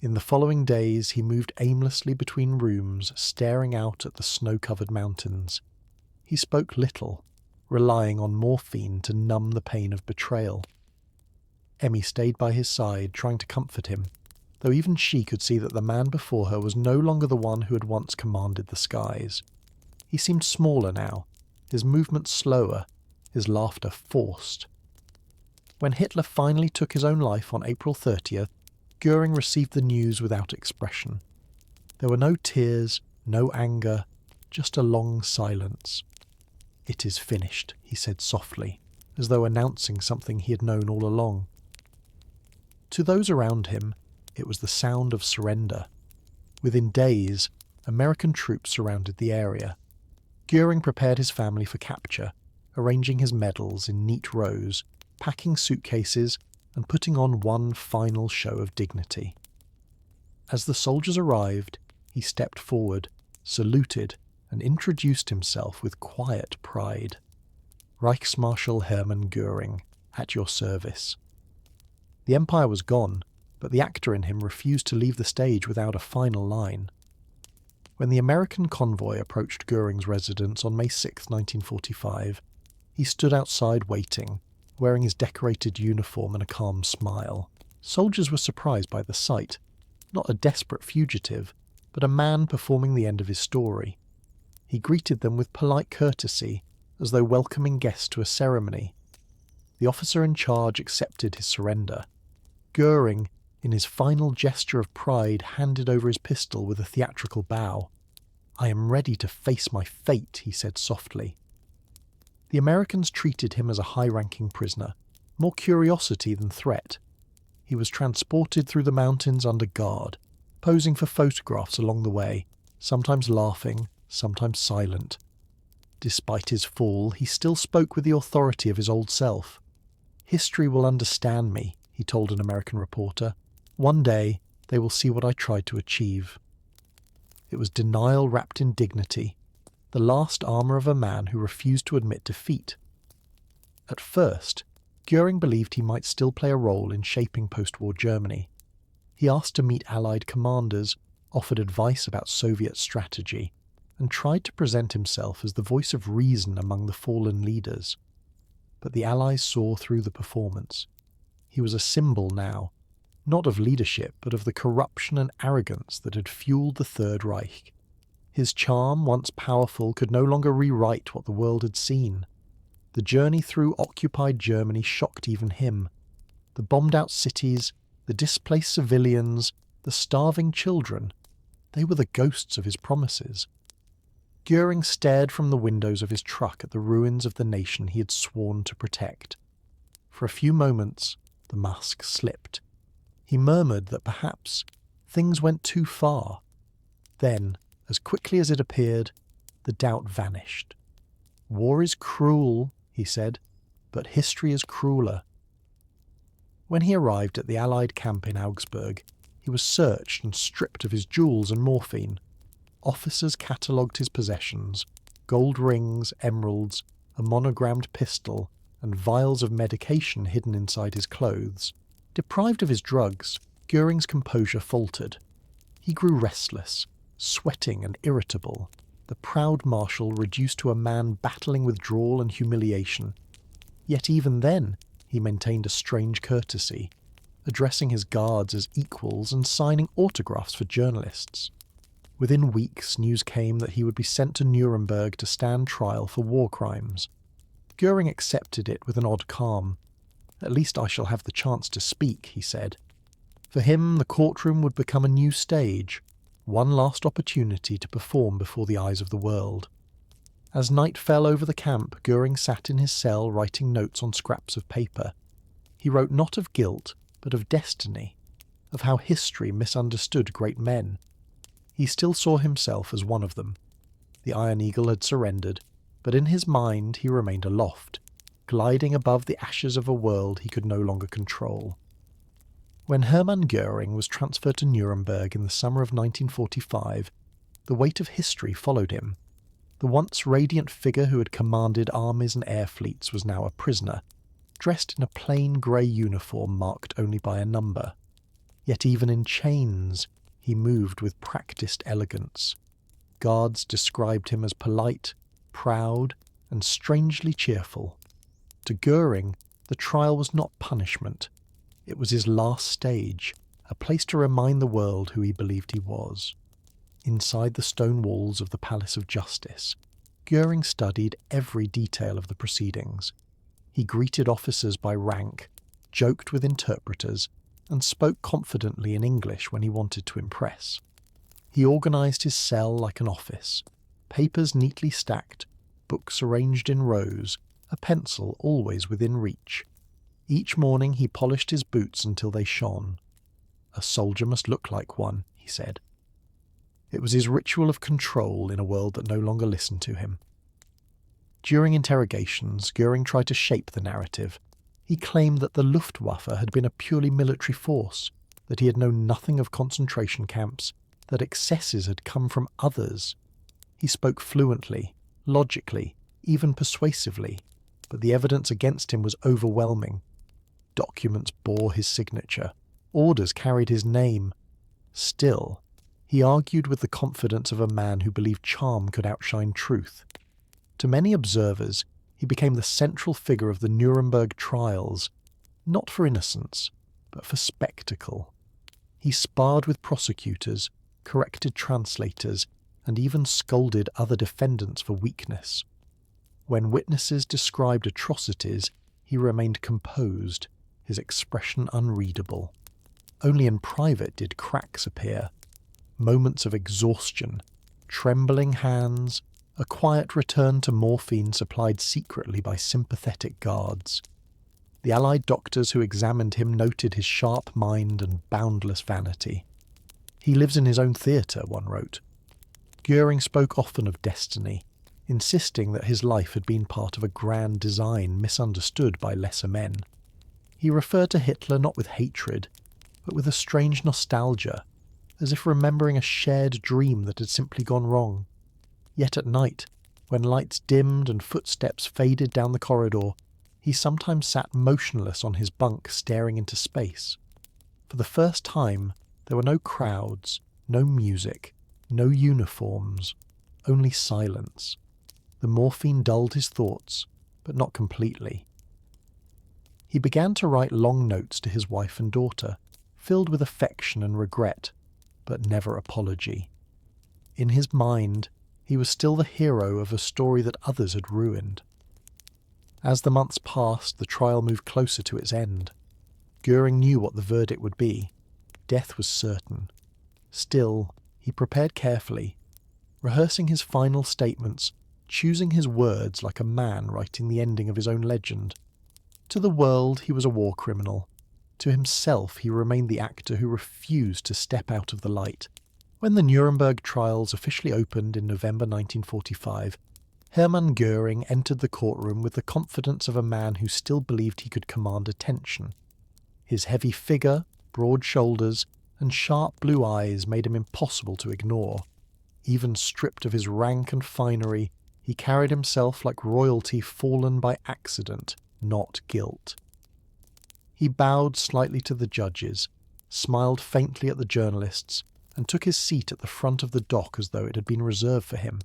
A: In the following days, he moved aimlessly between rooms, staring out at the snow-covered mountains. He spoke little, relying on morphine to numb the pain of betrayal. Emmy stayed by his side, trying to comfort him, though even she could see that the man before her was no longer the one who had once commanded the skies. He seemed smaller now, his movements slower, his laughter forced. When Hitler finally took his own life on April 30th, Göring received the news without expression. There were no tears, no anger, just a long silence. "It is finished," he said softly, as though announcing something he had known all along. To those around him, it was the sound of surrender. Within days, American troops surrounded the area. Göring prepared his family for capture, arranging his medals in neat rows, packing suitcases, and putting on one final show of dignity. As the soldiers arrived, he stepped forward, saluted, and introduced himself with quiet pride. "Reichsmarschall Hermann Göring, at your service." The Empire was gone, but the actor in him refused to leave the stage without a final line. When the American convoy approached Göring's residence on May 6, 1945, he stood outside waiting, wearing his decorated uniform and a calm smile. Soldiers were surprised by the sight. Not a desperate fugitive, but a man performing the end of his story. He greeted them with polite courtesy, as though welcoming guests to a ceremony. The officer in charge accepted his surrender. Göring, in his final gesture of pride, handed over his pistol with a theatrical bow. "I am ready to face my fate," he said softly. The Americans treated him as a high-ranking prisoner, more curiosity than threat. He was transported through the mountains under guard, posing for photographs along the way, sometimes laughing, sometimes silent. Despite his fall, he still spoke with the authority of his old self. "History will understand me," he told an American reporter. "One day, they will see what I tried to achieve." It was denial wrapped in dignity, the last armour of a man who refused to admit defeat. At first, Göring believed he might still play a role in shaping post-war Germany. He asked to meet Allied commanders, offered advice about Soviet strategy, and tried to present himself as the voice of reason among the fallen leaders. But the Allies saw through the performance. He was a symbol now, not of leadership, but of the corruption and arrogance that had fueled the Third Reich. His charm, once powerful, could no longer rewrite what the world had seen. The journey through occupied Germany shocked even him. The bombed-out cities, the displaced civilians, the starving children, they were the ghosts of his promises. Göring stared from the windows of his truck at the ruins of the nation he had sworn to protect. For a few moments, the mask slipped. He murmured that perhaps things went too far. Then, as quickly as it appeared, the doubt vanished. "War is cruel," he said, "but history is crueler." When he arrived at the Allied camp in Augsburg, he was searched and stripped of his jewels and morphine. Officers catalogued his possessions: gold rings, emeralds, a monogrammed pistol, and vials of medication hidden inside his clothes. Deprived of his drugs, Göring's composure faltered. He grew restless, sweating and irritable, the proud marshal reduced to a man battling withdrawal and humiliation. Yet even then, he maintained a strange courtesy, addressing his guards as equals and signing autographs for journalists. Within weeks, news came that he would be sent to Nuremberg to stand trial for war crimes. Göring accepted it with an odd calm. "At least I shall have the chance to speak," he said. For him, the courtroom would become a new stage, one last opportunity to perform before the eyes of the world. As night fell over the camp, Göring sat in his cell writing notes on scraps of paper. He wrote not of guilt, but of destiny, of how history misunderstood great men. He still saw himself as one of them. The Iron Eagle had surrendered, but in his mind he remained aloft, gliding above the ashes of a world he could no longer control. When Hermann Göring was transferred to Nuremberg in the summer of 1945, The weight of history followed him. The once radiant figure who had commanded armies and air fleets was now a prisoner, dressed in a plain grey uniform marked only by a number. Yet even in chains, he moved with practised elegance. Guards described him as polite, proud, and strangely cheerful. To Göring, the trial was not punishment. It was his last stage, a place to remind the world who he believed he was. Inside the stone walls of the Palace of Justice, Göring studied every detail of the proceedings. He greeted officers by rank, joked with interpreters, and spoke confidently in English when he wanted to impress. He organised his cell like an office, papers neatly stacked, books arranged in rows, a pencil always within reach. Each morning he polished his boots until they shone. "A soldier must look like one," he said. It was his ritual of control in a world that no longer listened to him. During interrogations, Göring tried to shape the narrative. He claimed that the Luftwaffe had been a purely military force, that he had known nothing of concentration camps, that excesses had come from others. He spoke fluently, logically, even persuasively, but the evidence against him was overwhelming. Documents bore his signature. Orders carried his name. Still, he argued with the confidence of a man who believed charm could outshine truth. To many observers, he became the central figure of the Nuremberg trials, not for innocence, but for spectacle. He sparred with prosecutors, corrected translators, and even scolded other defendants for weakness. When witnesses described atrocities, he remained composed, his expression unreadable. Only in private did cracks appear. Moments of exhaustion, trembling hands, a quiet return to morphine supplied secretly by sympathetic guards. The Allied doctors who examined him noted his sharp mind and boundless vanity. "He lives in his own theatre," one wrote. Göring spoke often of destiny, insisting that his life had been part of a grand design misunderstood by lesser men. He referred to Hitler not with hatred, but with a strange nostalgia, as if remembering a shared dream that had simply gone wrong. Yet at night, when lights dimmed and footsteps faded down the corridor, he sometimes sat motionless on his bunk staring into space. For the first time, there were no crowds, no music, no uniforms, only silence. The morphine dulled his thoughts, but not completely. He began to write long notes to his wife and daughter, filled with affection and regret, but never apology. In his mind, he was still the hero of a story that others had ruined. As the months passed, the trial moved closer to its end. Göring knew what the verdict would be. Death was certain. Still, he prepared carefully, rehearsing his final statements, choosing his words like a man writing the ending of his own legend. To the world, he was a war criminal. To himself, he remained the actor who refused to step out of the light. When the Nuremberg trials officially opened in November 1945, Hermann Göring entered the courtroom with the confidence of a man who still believed he could command attention. His heavy figure, broad shoulders, and sharp blue eyes made him impossible to ignore. Even stripped of his rank and finery, he carried himself like royalty fallen by accident, not guilt. He bowed slightly to the judges, smiled faintly at the journalists, and took his seat at the front of the dock as though it had been reserved for him.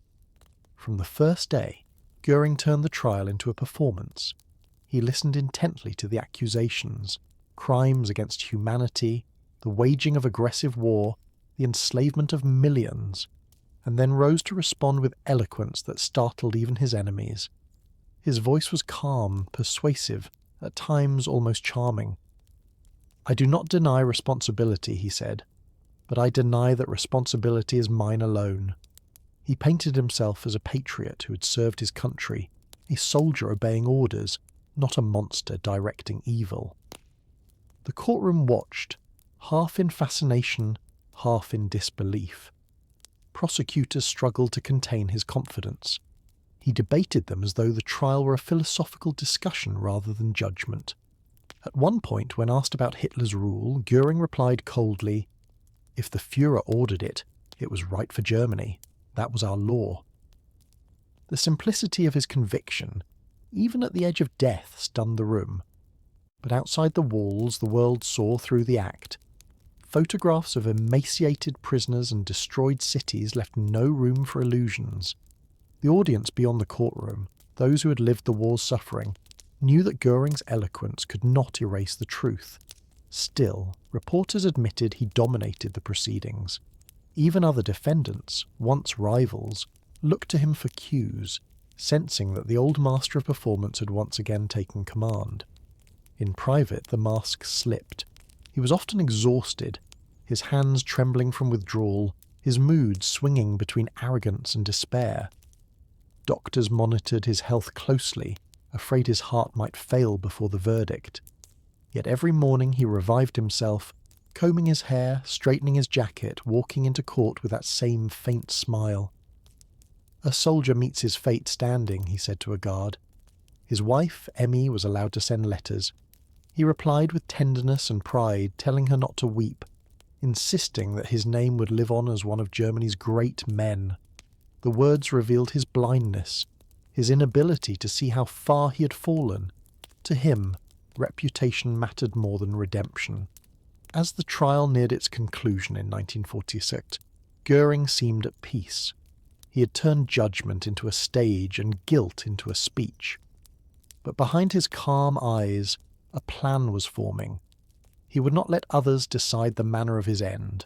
A: From the first day, Göring turned the trial into a performance. He listened intently to the accusations, crimes against humanity, the waging of aggressive war, the enslavement of millions, and then rose to respond with eloquence that startled even his enemies. His voice was calm, persuasive, at times almost charming. "I do not deny responsibility," he said, "but I deny that responsibility is mine alone." He painted himself as a patriot who had served his country, a soldier obeying orders, not a monster directing evil. The courtroom watched, half in fascination, half in disbelief. Prosecutors struggled to contain his confidence. He debated them as though the trial were a philosophical discussion rather than judgment. At one point, when asked about Hitler's rule, Göring replied coldly, "If the Führer ordered it, it was right for Germany. That was our law. The simplicity of his conviction, even at the edge of death, stunned the room. But outside the walls, the world saw through the act. Photographs of emaciated prisoners and destroyed cities left no room for illusions. The audience beyond the courtroom, those who had lived the war's suffering, knew that Göring's eloquence could not erase the truth. Still, reporters admitted he dominated the proceedings. Even other defendants, once rivals, looked to him for cues, sensing that the old master of performance had once again taken command. In private, the mask slipped. He was often exhausted, his hands trembling from withdrawal, his mood swinging between arrogance and despair. Doctors monitored his health closely, afraid his heart might fail before the verdict. Yet every morning he revived himself, combing his hair, straightening his jacket, walking into court with that same faint smile. "A soldier meets his fate standing," he said to a guard. His wife, Emmy, was allowed to send letters. He replied with tenderness and pride, telling her not to weep, insisting that his name would live on as one of Germany's great men. The words revealed his blindness, his inability to see how far he had fallen. To him, reputation mattered more than redemption. As the trial neared its conclusion in 1946, Göring seemed at peace. He had turned judgment into a stage and guilt into a speech. But behind his calm eyes, a plan was forming. He would not let others decide the manner of his end.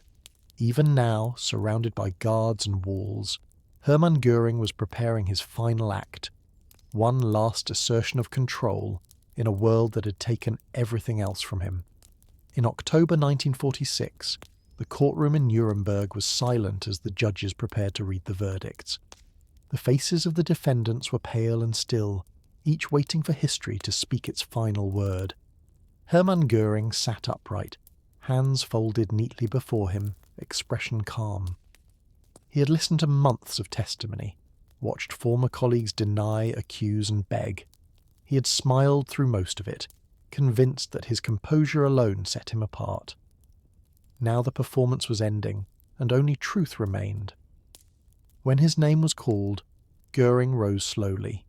A: Even now, surrounded by guards and walls, Hermann Göring was preparing his final act, one last assertion of control in a world that had taken everything else from him. In October 1946, the courtroom in Nuremberg was silent as the judges prepared to read the verdicts. The faces of the defendants were pale and still, each waiting for history to speak its final word. Hermann Göring sat upright, hands folded neatly before him, expression calm. He had listened to months of testimony, watched former colleagues deny, accuse, and beg. He had smiled through most of it, convinced that his composure alone set him apart. Now the performance was ending, and only truth remained. When his name was called, Göring rose slowly.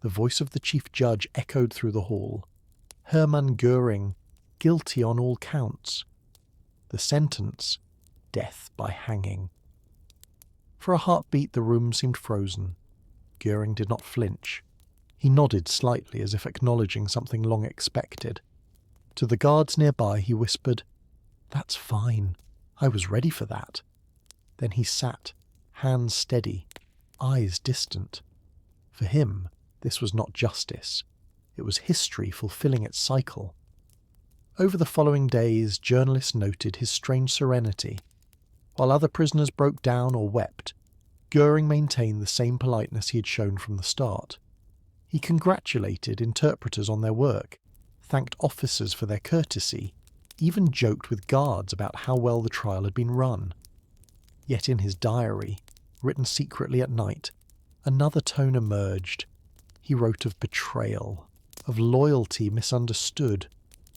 A: The voice of the chief judge echoed through the hall. Hermann Göring, guilty on all counts. The sentence, death by hanging. For a heartbeat the room seemed frozen. Göring did not flinch. He nodded slightly as if acknowledging something long expected. To the guards nearby he whispered, "That's fine. I was ready for that." Then he sat, hands steady, eyes distant. For him, this was not justice. It was history fulfilling its cycle. Over the following days, journalists noted his strange serenity. While other prisoners broke down or wept, Göring maintained the same politeness he had shown from the start. He congratulated interpreters on their work, thanked officers for their courtesy, even joked with guards about how well the trial had been run. Yet in his diary, written secretly at night, another tone emerged. He wrote of betrayal, of loyalty misunderstood,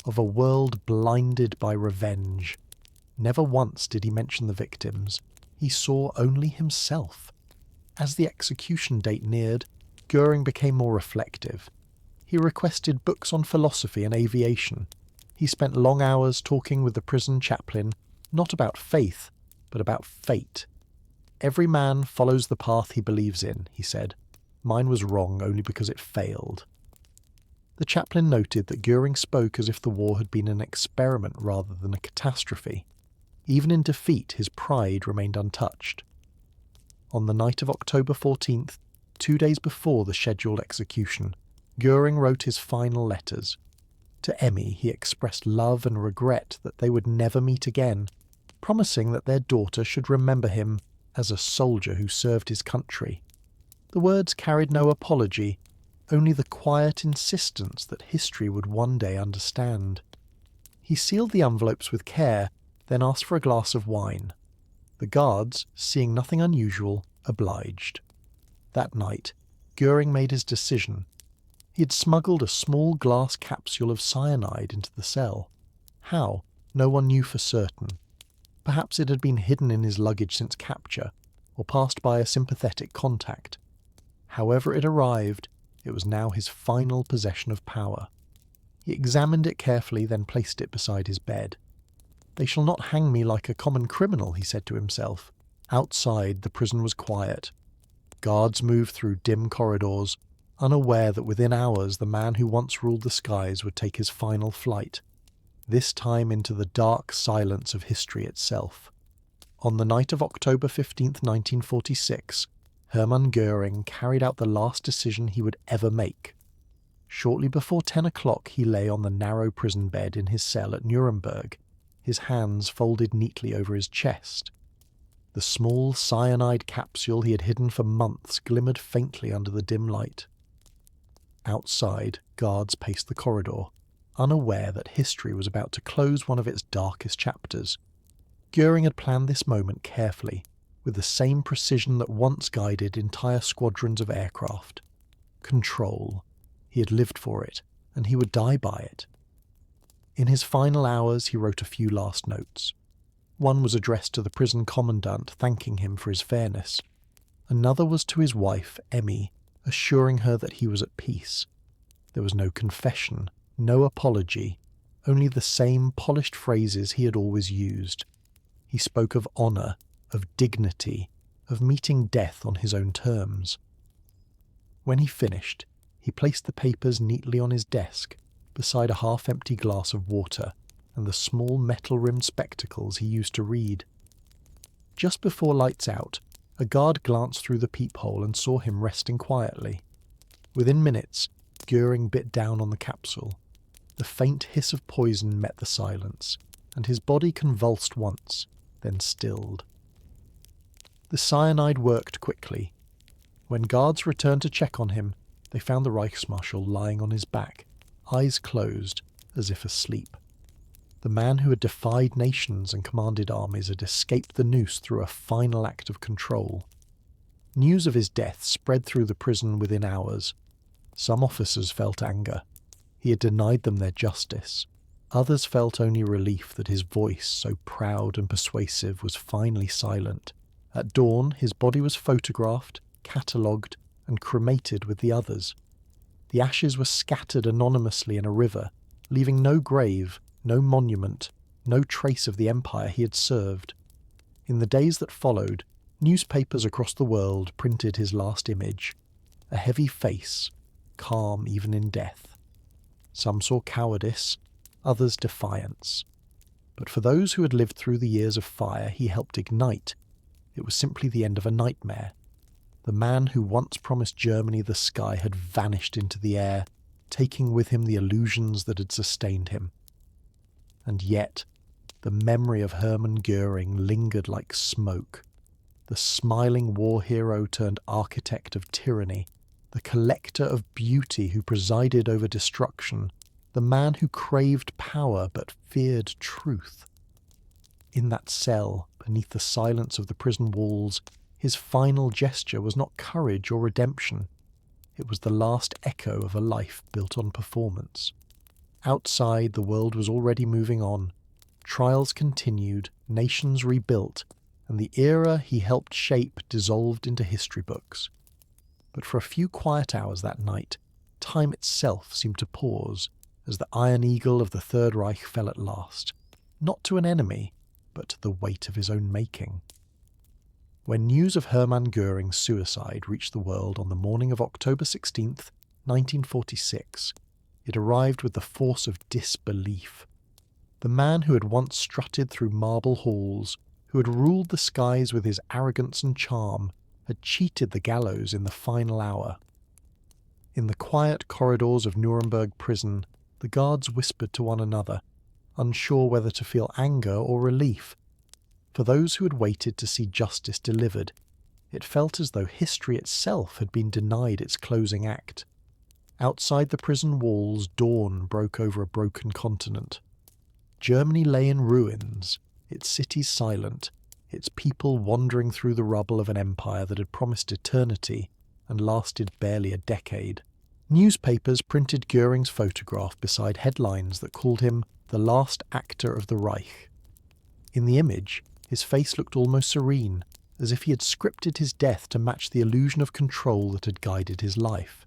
A: of a world blinded by revenge. Never once did he mention the victims. He saw only himself. As the execution date neared, Göring became more reflective. He requested books on philosophy and aviation. He spent long hours talking with the prison chaplain, not about faith, but about fate. "Every man follows the path he believes in," he said. "Mine was wrong only because it failed." The chaplain noted that Göring spoke as if the war had been an experiment rather than a catastrophe. Even in defeat, his pride remained untouched. On the night of October 14th, 2 days before the scheduled execution, Göring wrote his final letters. To Emmy, he expressed love and regret that they would never meet again, promising that their daughter should remember him as a soldier who served his country. The words carried no apology, only the quiet insistence that history would one day understand. He sealed the envelopes with care, then asked for a glass of wine. The guards, seeing nothing unusual, obliged. That night, Göring made his decision. He had smuggled a small glass capsule of cyanide into the cell. How? No one knew for certain. Perhaps it had been hidden in his luggage since capture, or passed by a sympathetic contact. However it arrived, it was now his final possession of power. He examined it carefully, then placed it beside his bed. "They shall not hang me like a common criminal," he said to himself. Outside, the prison was quiet. Guards moved through dim corridors, unaware that within hours the man who once ruled the skies would take his final flight, this time into the dark silence of history itself. On the night of October 15th, 1946, Hermann Göring carried out the last decision he would ever make. Shortly before 10 o'clock, he lay on the narrow prison bed in his cell at Nuremberg, his hands folded neatly over his chest. The small cyanide capsule he had hidden for months glimmered faintly under the dim light. Outside, guards paced the corridor, unaware that history was about to close one of its darkest chapters. Göring had planned this moment carefully, with the same precision that once guided entire squadrons of aircraft. Control. He had lived for it, and he would die by it. In his final hours, he wrote a few last notes. One was addressed to the prison commandant, thanking him for his fairness. Another was to his wife, Emmy, assuring her that he was at peace. There was no confession, no apology, only the same polished phrases he had always used. He spoke of honour, of dignity, of meeting death on his own terms. When he finished, he placed the papers neatly on his desk, beside a half-empty glass of water and the small metal-rimmed spectacles he used to read. Just before lights out, a guard glanced through the peephole and saw him resting quietly. Within minutes, Göring bit down on the capsule. The faint hiss of poison met the silence, and his body convulsed once, then stilled. The cyanide worked quickly. When guards returned to check on him, they found the Reichsmarshal lying on his back, eyes closed, as if asleep. The man who had defied nations and commanded armies had escaped the noose through a final act of control. News of his death spread through the prison within hours. Some officers felt anger. He had denied them their justice. Others felt only relief that his voice, so proud and persuasive, was finally silent. At dawn, his body was photographed, catalogued, and cremated with the others. The ashes were scattered anonymously in a river, leaving no grave, no monument, no trace of the empire he had served. In the days that followed, newspapers across the world printed his last image, a heavy face, calm even in death. Some saw cowardice, others defiance. But for those who had lived through the years of fire he helped ignite, it was simply the end of a nightmare. The man who once promised Germany the sky had vanished into the air, taking with him the illusions that had sustained him. And yet, the memory of Hermann Göring lingered like smoke. The smiling war hero turned architect of tyranny, the collector of beauty who presided over destruction, the man who craved power but feared truth. In that cell, beneath the silence of the prison walls, his final gesture was not courage or redemption. It was the last echo of a life built on performance. Outside, the world was already moving on. Trials continued, nations rebuilt, and the era he helped shape dissolved into history books. But for a few quiet hours that night, time itself seemed to pause as the Iron Eagle of the Third Reich fell at last, not to an enemy, but to the weight of his own making. When news of Hermann Göring's suicide reached the world on the morning of October 16th, 1946, it arrived with the force of disbelief. The man who had once strutted through marble halls, who had ruled the skies with his arrogance and charm, had cheated the gallows in the final hour. In the quiet corridors of Nuremberg prison, the guards whispered to one another, unsure whether to feel anger or relief. For those who had waited to see justice delivered, it felt as though history itself had been denied its closing act. Outside the prison walls, dawn broke over a broken continent. Germany lay in ruins, its cities silent, its people wandering through the rubble of an empire that had promised eternity and lasted barely a decade. Newspapers printed Göring's photograph beside headlines that called him the last actor of the Reich. In the image, his face looked almost serene, as if he had scripted his death to match the illusion of control that had guided his life.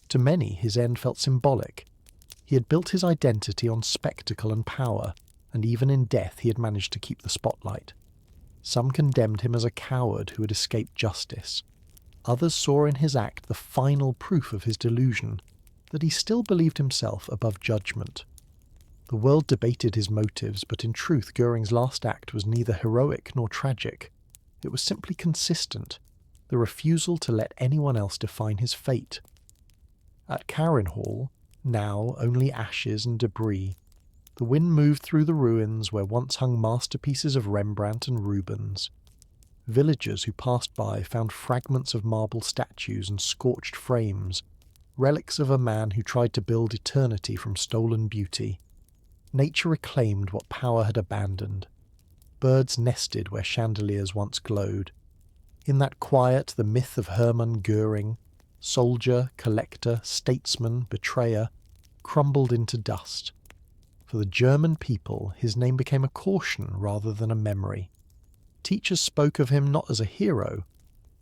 A: To many, his end felt symbolic. He had built his identity on spectacle and power, and even in death he had managed to keep the spotlight. Some condemned him as a coward who had escaped justice. Others saw in his act the final proof of his delusion, that he still believed himself above judgment. The world debated his motives, but in truth Göring's last act was neither heroic nor tragic. It was simply consistent, the refusal to let anyone else define his fate. At Karen Hall, now only ashes and debris, the wind moved through the ruins where once hung masterpieces of Rembrandt and Rubens. Villagers who passed by found fragments of marble statues and scorched frames, relics of a man who tried to build eternity from stolen beauty. Nature reclaimed what power had abandoned. Birds nested where chandeliers once glowed. In that quiet, the myth of Hermann Göring, soldier, collector, statesman, betrayer, crumbled into dust. For the German people, his name became a caution rather than a memory. Teachers spoke of him not as a hero,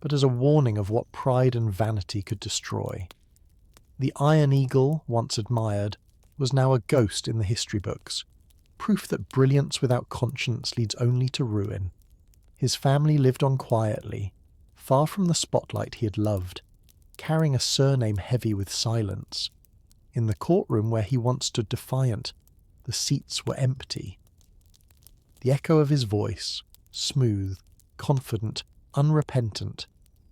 A: but as a warning of what pride and vanity could destroy. The Iron Eagle, once admired, was now a ghost in the history books, proof that brilliance without conscience leads only to ruin. His family lived on quietly, far from the spotlight he had loved, carrying a surname heavy with silence. In the courtroom where he once stood defiant, the seats were empty. The echo of his voice, smooth, confident, unrepentant,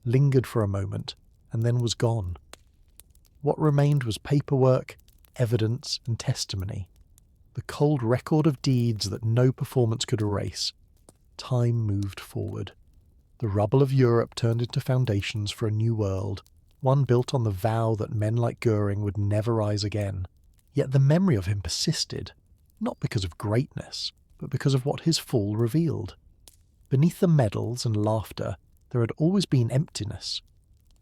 A: lingered for a moment and then was gone. What remained was paperwork, evidence, and testimony, the cold record of deeds that no performance could erase. Time moved forward. The rubble of Europe turned into foundations for a new world, one built on the vow that men like Göring would never rise again. Yet the memory of him persisted, not because of greatness, but because of what his fall revealed. Beneath the medals and laughter, there had always been emptiness,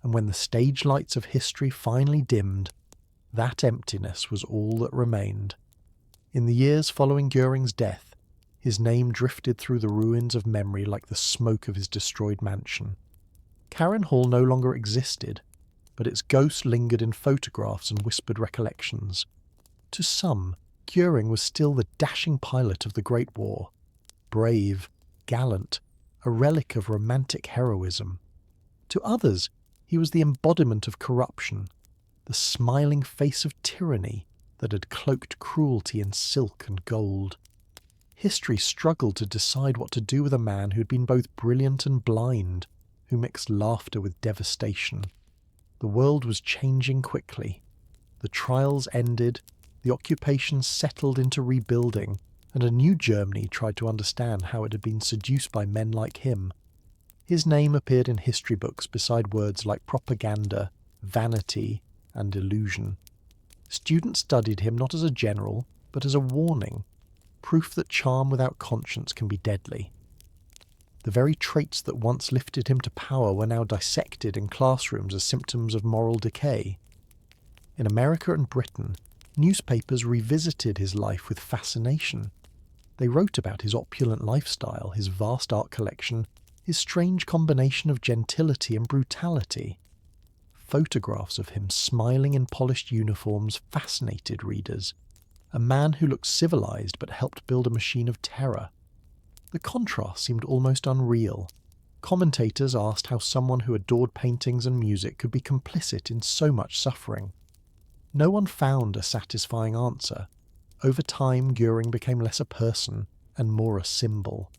A: and when the stage lights of history finally dimmed, that emptiness was all that remained. In the years following Göring's death, his name drifted through the ruins of memory like the smoke of his destroyed mansion. Karen Hall no longer existed, but its ghost lingered in photographs and whispered recollections. To some, Göring was still the dashing pilot of the Great War, brave, gallant, a relic of romantic heroism. To others, he was the embodiment of corruption, the smiling face of tyranny that had cloaked cruelty in silk and gold. History struggled to decide what to do with a man who had been both brilliant and blind, who mixed laughter with devastation. The world was changing quickly. The trials ended, the occupation settled into rebuilding, and a new Germany tried to understand how it had been seduced by men like him. His name appeared in history books beside words like propaganda, vanity, and illusion. Students studied him not as a general, but as a warning, proof that charm without conscience can be deadly. The very traits that once lifted him to power were now dissected in classrooms as symptoms of moral decay. In America and Britain, newspapers revisited his life with fascination. They wrote about his opulent lifestyle, his vast art collection, his strange combination of gentility and brutality. Photographs of him smiling in polished uniforms fascinated readers. A man who looked civilized but helped build a machine of terror. The contrast seemed almost unreal. Commentators asked how someone who adored paintings and music could be complicit in so much suffering. No one found a satisfying answer. Over time, Göring became less a person and more a symbol.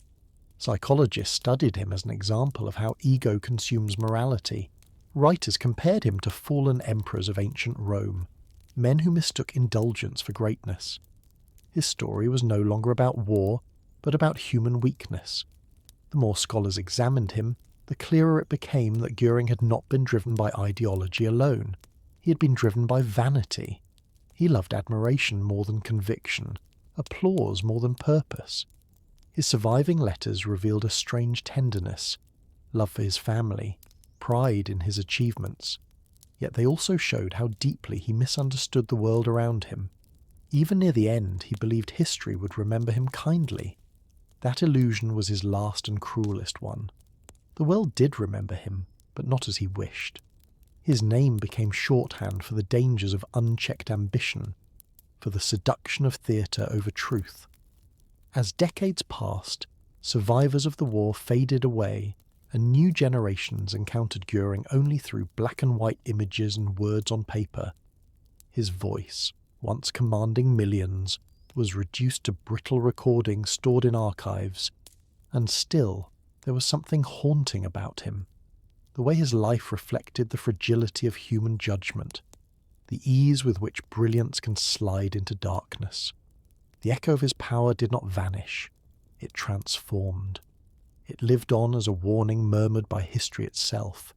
A: Psychologists studied him as an example of how ego consumes morality. Writers compared him to fallen emperors of ancient Rome, men who mistook indulgence for greatness. His story was no longer about war, but about human weakness. The more scholars examined him, the clearer it became that Göring had not been driven by ideology alone. He had been driven by vanity. He loved admiration more than conviction, applause more than purpose. His surviving letters revealed a strange tenderness, love for his family, pride in his achievements. Yet they also showed how deeply he misunderstood the world around him. Even near the end, he believed history would remember him kindly. That illusion was his last and cruelest one. The world did remember him, but not as he wished. His name became shorthand for the dangers of unchecked ambition, for the seduction of theatre over truth. As decades passed, survivors of the war faded away, and new generations encountered Göring only through black and white images and words on paper. His voice, once commanding millions, was reduced to brittle recordings stored in archives, and still there was something haunting about him. The way his life reflected the fragility of human judgment, the ease with which brilliance can slide into darkness. The echo of his power did not vanish, it transformed. It lived on as a warning murmured by history itself,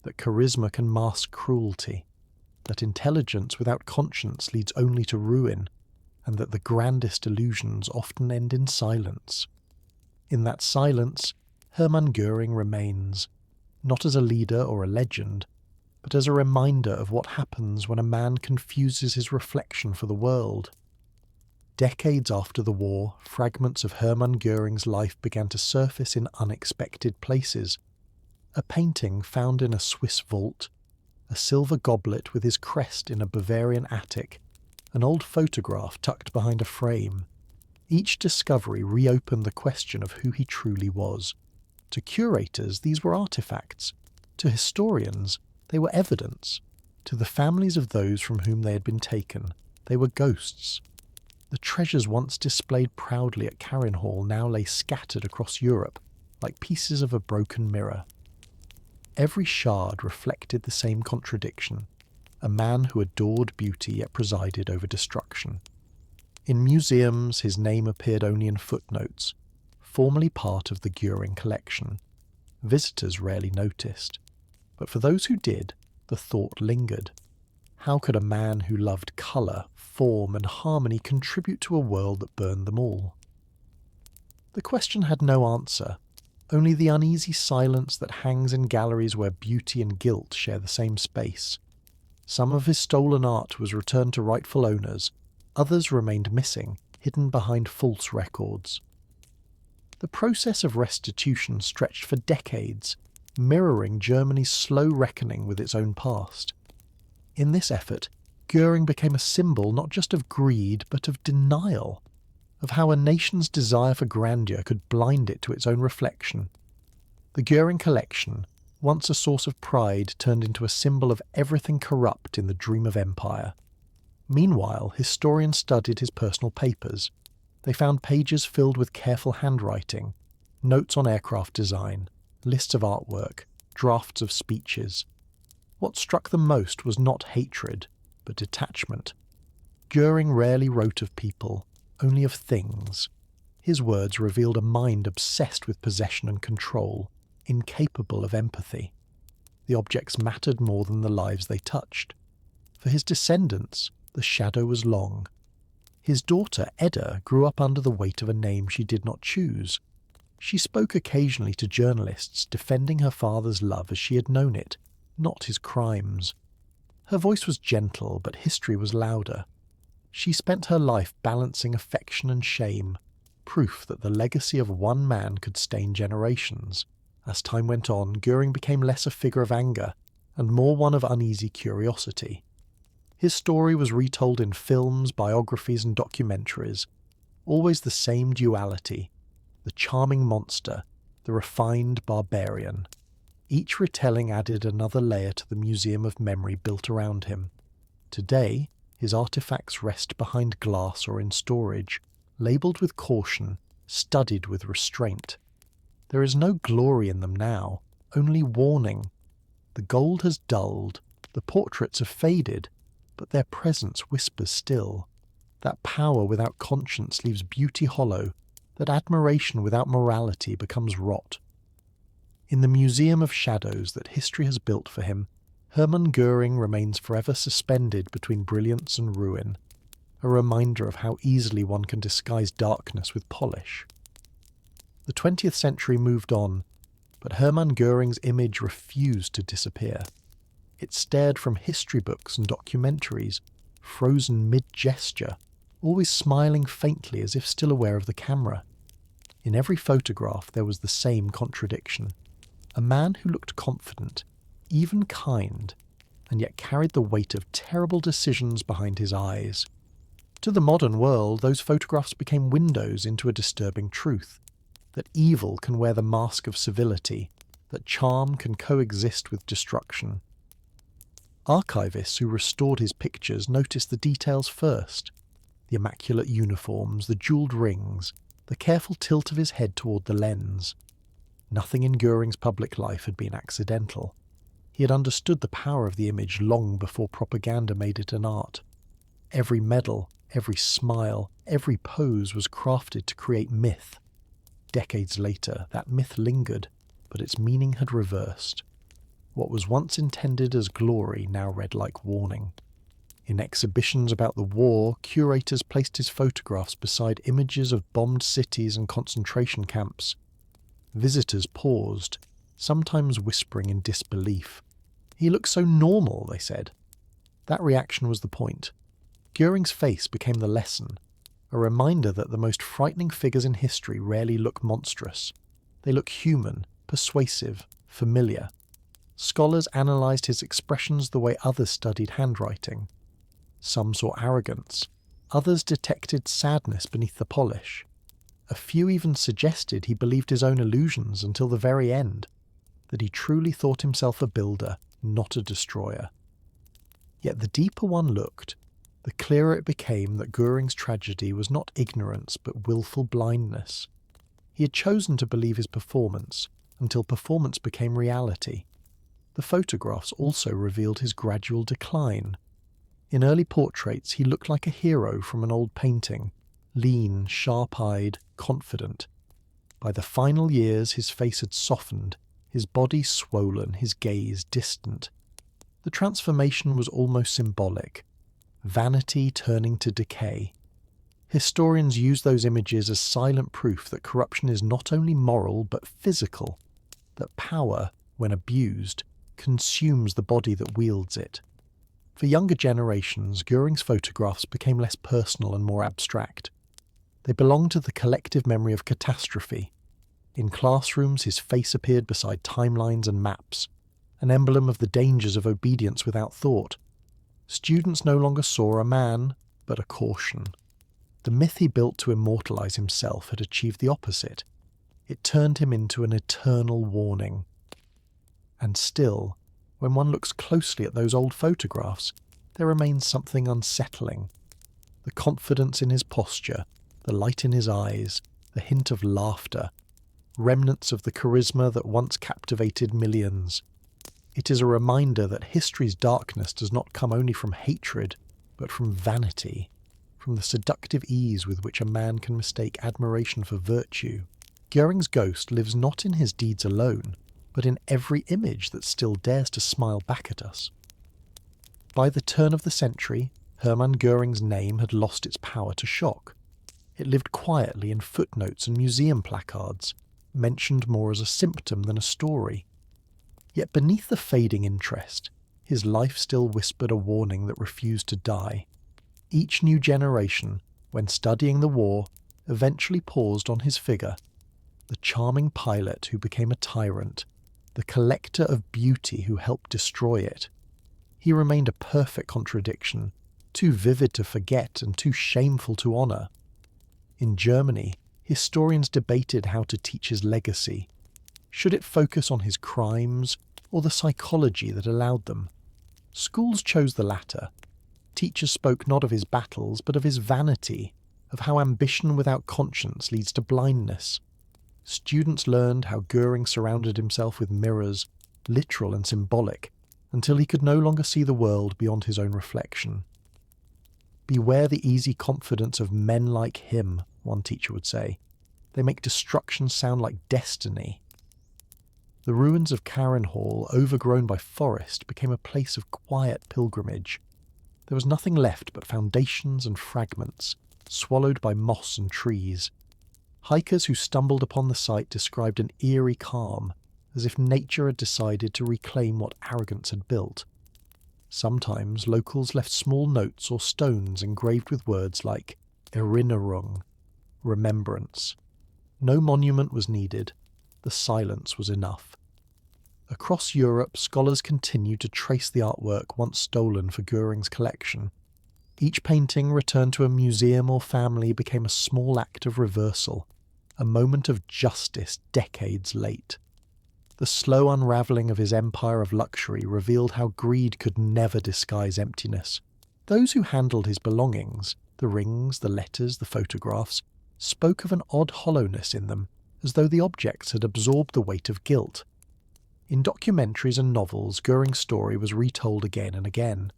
A: that charisma can mask cruelty, that intelligence without conscience leads only to ruin, and that the grandest illusions often end in silence. In that silence, Hermann Göring remains, not as a leader or a legend, but as a reminder of what happens when a man confuses his reflection for the world. Decades after the war, fragments of Hermann Göring's life began to surface in unexpected places. A painting found in a Swiss vault, a silver goblet with his crest in a Bavarian attic, an old photograph tucked behind a frame. Each discovery reopened the question of who he truly was. To curators, these were artifacts. To historians, they were evidence. To the families of those from whom they had been taken, they were ghosts. The treasures once displayed proudly at Carron Hall now lay scattered across Europe, like pieces of a broken mirror. Every shard reflected the same contradiction, a man who adored beauty yet presided over destruction. In museums, his name appeared only in footnotes, formerly part of the Göring collection. Visitors rarely noticed, but for those who did, the thought lingered. How could a man who loved colour, form and harmony contribute to a world that burned them all? The question had no answer, only the uneasy silence that hangs in galleries where beauty and guilt share the same space. Some of his stolen art was returned to rightful owners, others remained missing, hidden behind false records. The process of restitution stretched for decades, mirroring Germany's slow reckoning with its own past. In this effort, Göring became a symbol not just of greed, but of denial, of how a nation's desire for grandeur could blind it to its own reflection. The Göring collection, once a source of pride, turned into a symbol of everything corrupt in the dream of empire. Meanwhile, historians studied his personal papers. They found pages filled with careful handwriting, notes on aircraft design, lists of artwork, drafts of speeches. What struck them most was not hatred, but detachment. Göring rarely wrote of people, only of things. His words revealed a mind obsessed with possession and control, incapable of empathy. The objects mattered more than the lives they touched. For his descendants, the shadow was long. His daughter, Edda, grew up under the weight of a name she did not choose. She spoke occasionally to journalists, defending her father's love as she had known it, not his crimes. Her voice was gentle, but history was louder. She spent her life balancing affection and shame, proof that the legacy of one man could stain generations. As time went on, Göring became less a figure of anger, and more one of uneasy curiosity. His story was retold in films, biographies and documentaries, always the same duality, the charming monster, the refined barbarian. Each retelling added another layer to the museum of memory built around him. Today, his artifacts rest behind glass or in storage, labelled with caution, studied with restraint. There is no glory in them now, only warning. The gold has dulled, the portraits have faded, but their presence whispers still. That power without conscience leaves beauty hollow, that admiration without morality becomes rot. In the museum of shadows that history has built for him, Hermann Göring remains forever suspended between brilliance and ruin, a reminder of how easily one can disguise darkness with polish. The 20th century moved on, but Hermann Göring's image refused to disappear. It stared from history books and documentaries, frozen mid-gesture, always smiling faintly as if still aware of the camera. In every photograph there was the same contradiction. A man who looked confident, even kind, and yet carried the weight of terrible decisions behind his eyes. To the modern world, those photographs became windows into a disturbing truth, that evil can wear the mask of civility, that charm can coexist with destruction. Archivists who restored his pictures noticed the details first: the immaculate uniforms, the jewelled rings, the careful tilt of his head toward the lens. Nothing in Göring's public life had been accidental. He had understood the power of the image long before propaganda made it an art. Every medal, every smile, every pose was crafted to create myth. Decades later, that myth lingered, but its meaning had reversed. What was once intended as glory now read like warning. In exhibitions about the war, curators placed his photographs beside images of bombed cities and concentration camps. Visitors paused, sometimes whispering in disbelief. "He looks so normal," they said. That reaction was the point. Göring's face became the lesson, a reminder that the most frightening figures in history rarely look monstrous. They look human, persuasive, familiar. Scholars analysed his expressions the way others studied handwriting. Some saw arrogance, others detected sadness beneath the polish. A few even suggested he believed his own illusions until the very end, that he truly thought himself a builder, not a destroyer. Yet the deeper one looked, the clearer it became that Göring's tragedy was not ignorance but willful blindness. He had chosen to believe his performance until performance became reality. The photographs also revealed his gradual decline. In early portraits he looked like a hero from an old painting, lean, sharp-eyed, confident. By the final years his face had softened, his body swollen, his gaze distant. The transformation was almost symbolic, vanity turning to decay. Historians use those images as silent proof that corruption is not only moral but physical, that power, when abused, consumes the body that wields it. For younger generations, Göring's photographs became less personal and more abstract. They belonged to the collective memory of catastrophe. In classrooms, his face appeared beside timelines and maps, an emblem of the dangers of obedience without thought. Students no longer saw a man, but a caution. The myth he built to immortalize himself had achieved the opposite. It turned him into an eternal warning. And still, when one looks closely at those old photographs, there remains something unsettling. The confidence in his posture, the light in his eyes, the hint of laughter, remnants of the charisma that once captivated millions. It is a reminder that history's darkness does not come only from hatred, but from vanity, from the seductive ease with which a man can mistake admiration for virtue. Göring's ghost lives not in his deeds alone, but in every image that still dares to smile back at us. By the turn of the century, Hermann Göring's name had lost its power to shock. It lived quietly in footnotes and museum placards, mentioned more as a symptom than a story. Yet beneath the fading interest, his life still whispered a warning that refused to die. Each new generation, when studying the war, eventually paused on his figure, the charming pilot who became a tyrant, the collector of beauty who helped destroy it. He remained a perfect contradiction, too vivid to forget and too shameful to honour. In Germany, historians debated how to teach his legacy. Should it focus on his crimes or the psychology that allowed them? Schools chose the latter. Teachers spoke not of his battles, but of his vanity, of how ambition without conscience leads to blindness. Students learned how Göring surrounded himself with mirrors, literal and symbolic, until he could no longer see the world beyond his own reflection. "Beware the easy confidence of men like him," one teacher would say. "They make destruction sound like destiny." The ruins of Karen Hall, overgrown by forest, became a place of quiet pilgrimage. There was nothing left but foundations and fragments, swallowed by moss and trees. Hikers who stumbled upon the site described an eerie calm, as if nature had decided to reclaim what arrogance had built. Sometimes locals left small notes or stones engraved with words like Erinnerung, remembrance. No monument was needed. The silence was enough. Across Europe, scholars continued to trace the artwork once stolen for Göring's collection. Each painting returned to a museum or family became a small act of reversal, a moment of justice decades late. The slow unravelling of his empire of luxury revealed how greed could never disguise emptiness. Those who handled his belongings, the rings, the letters, the photographs, spoke of an odd hollowness in them, as though the objects had absorbed the weight of guilt. In documentaries and novels, Göring's story was retold again and again.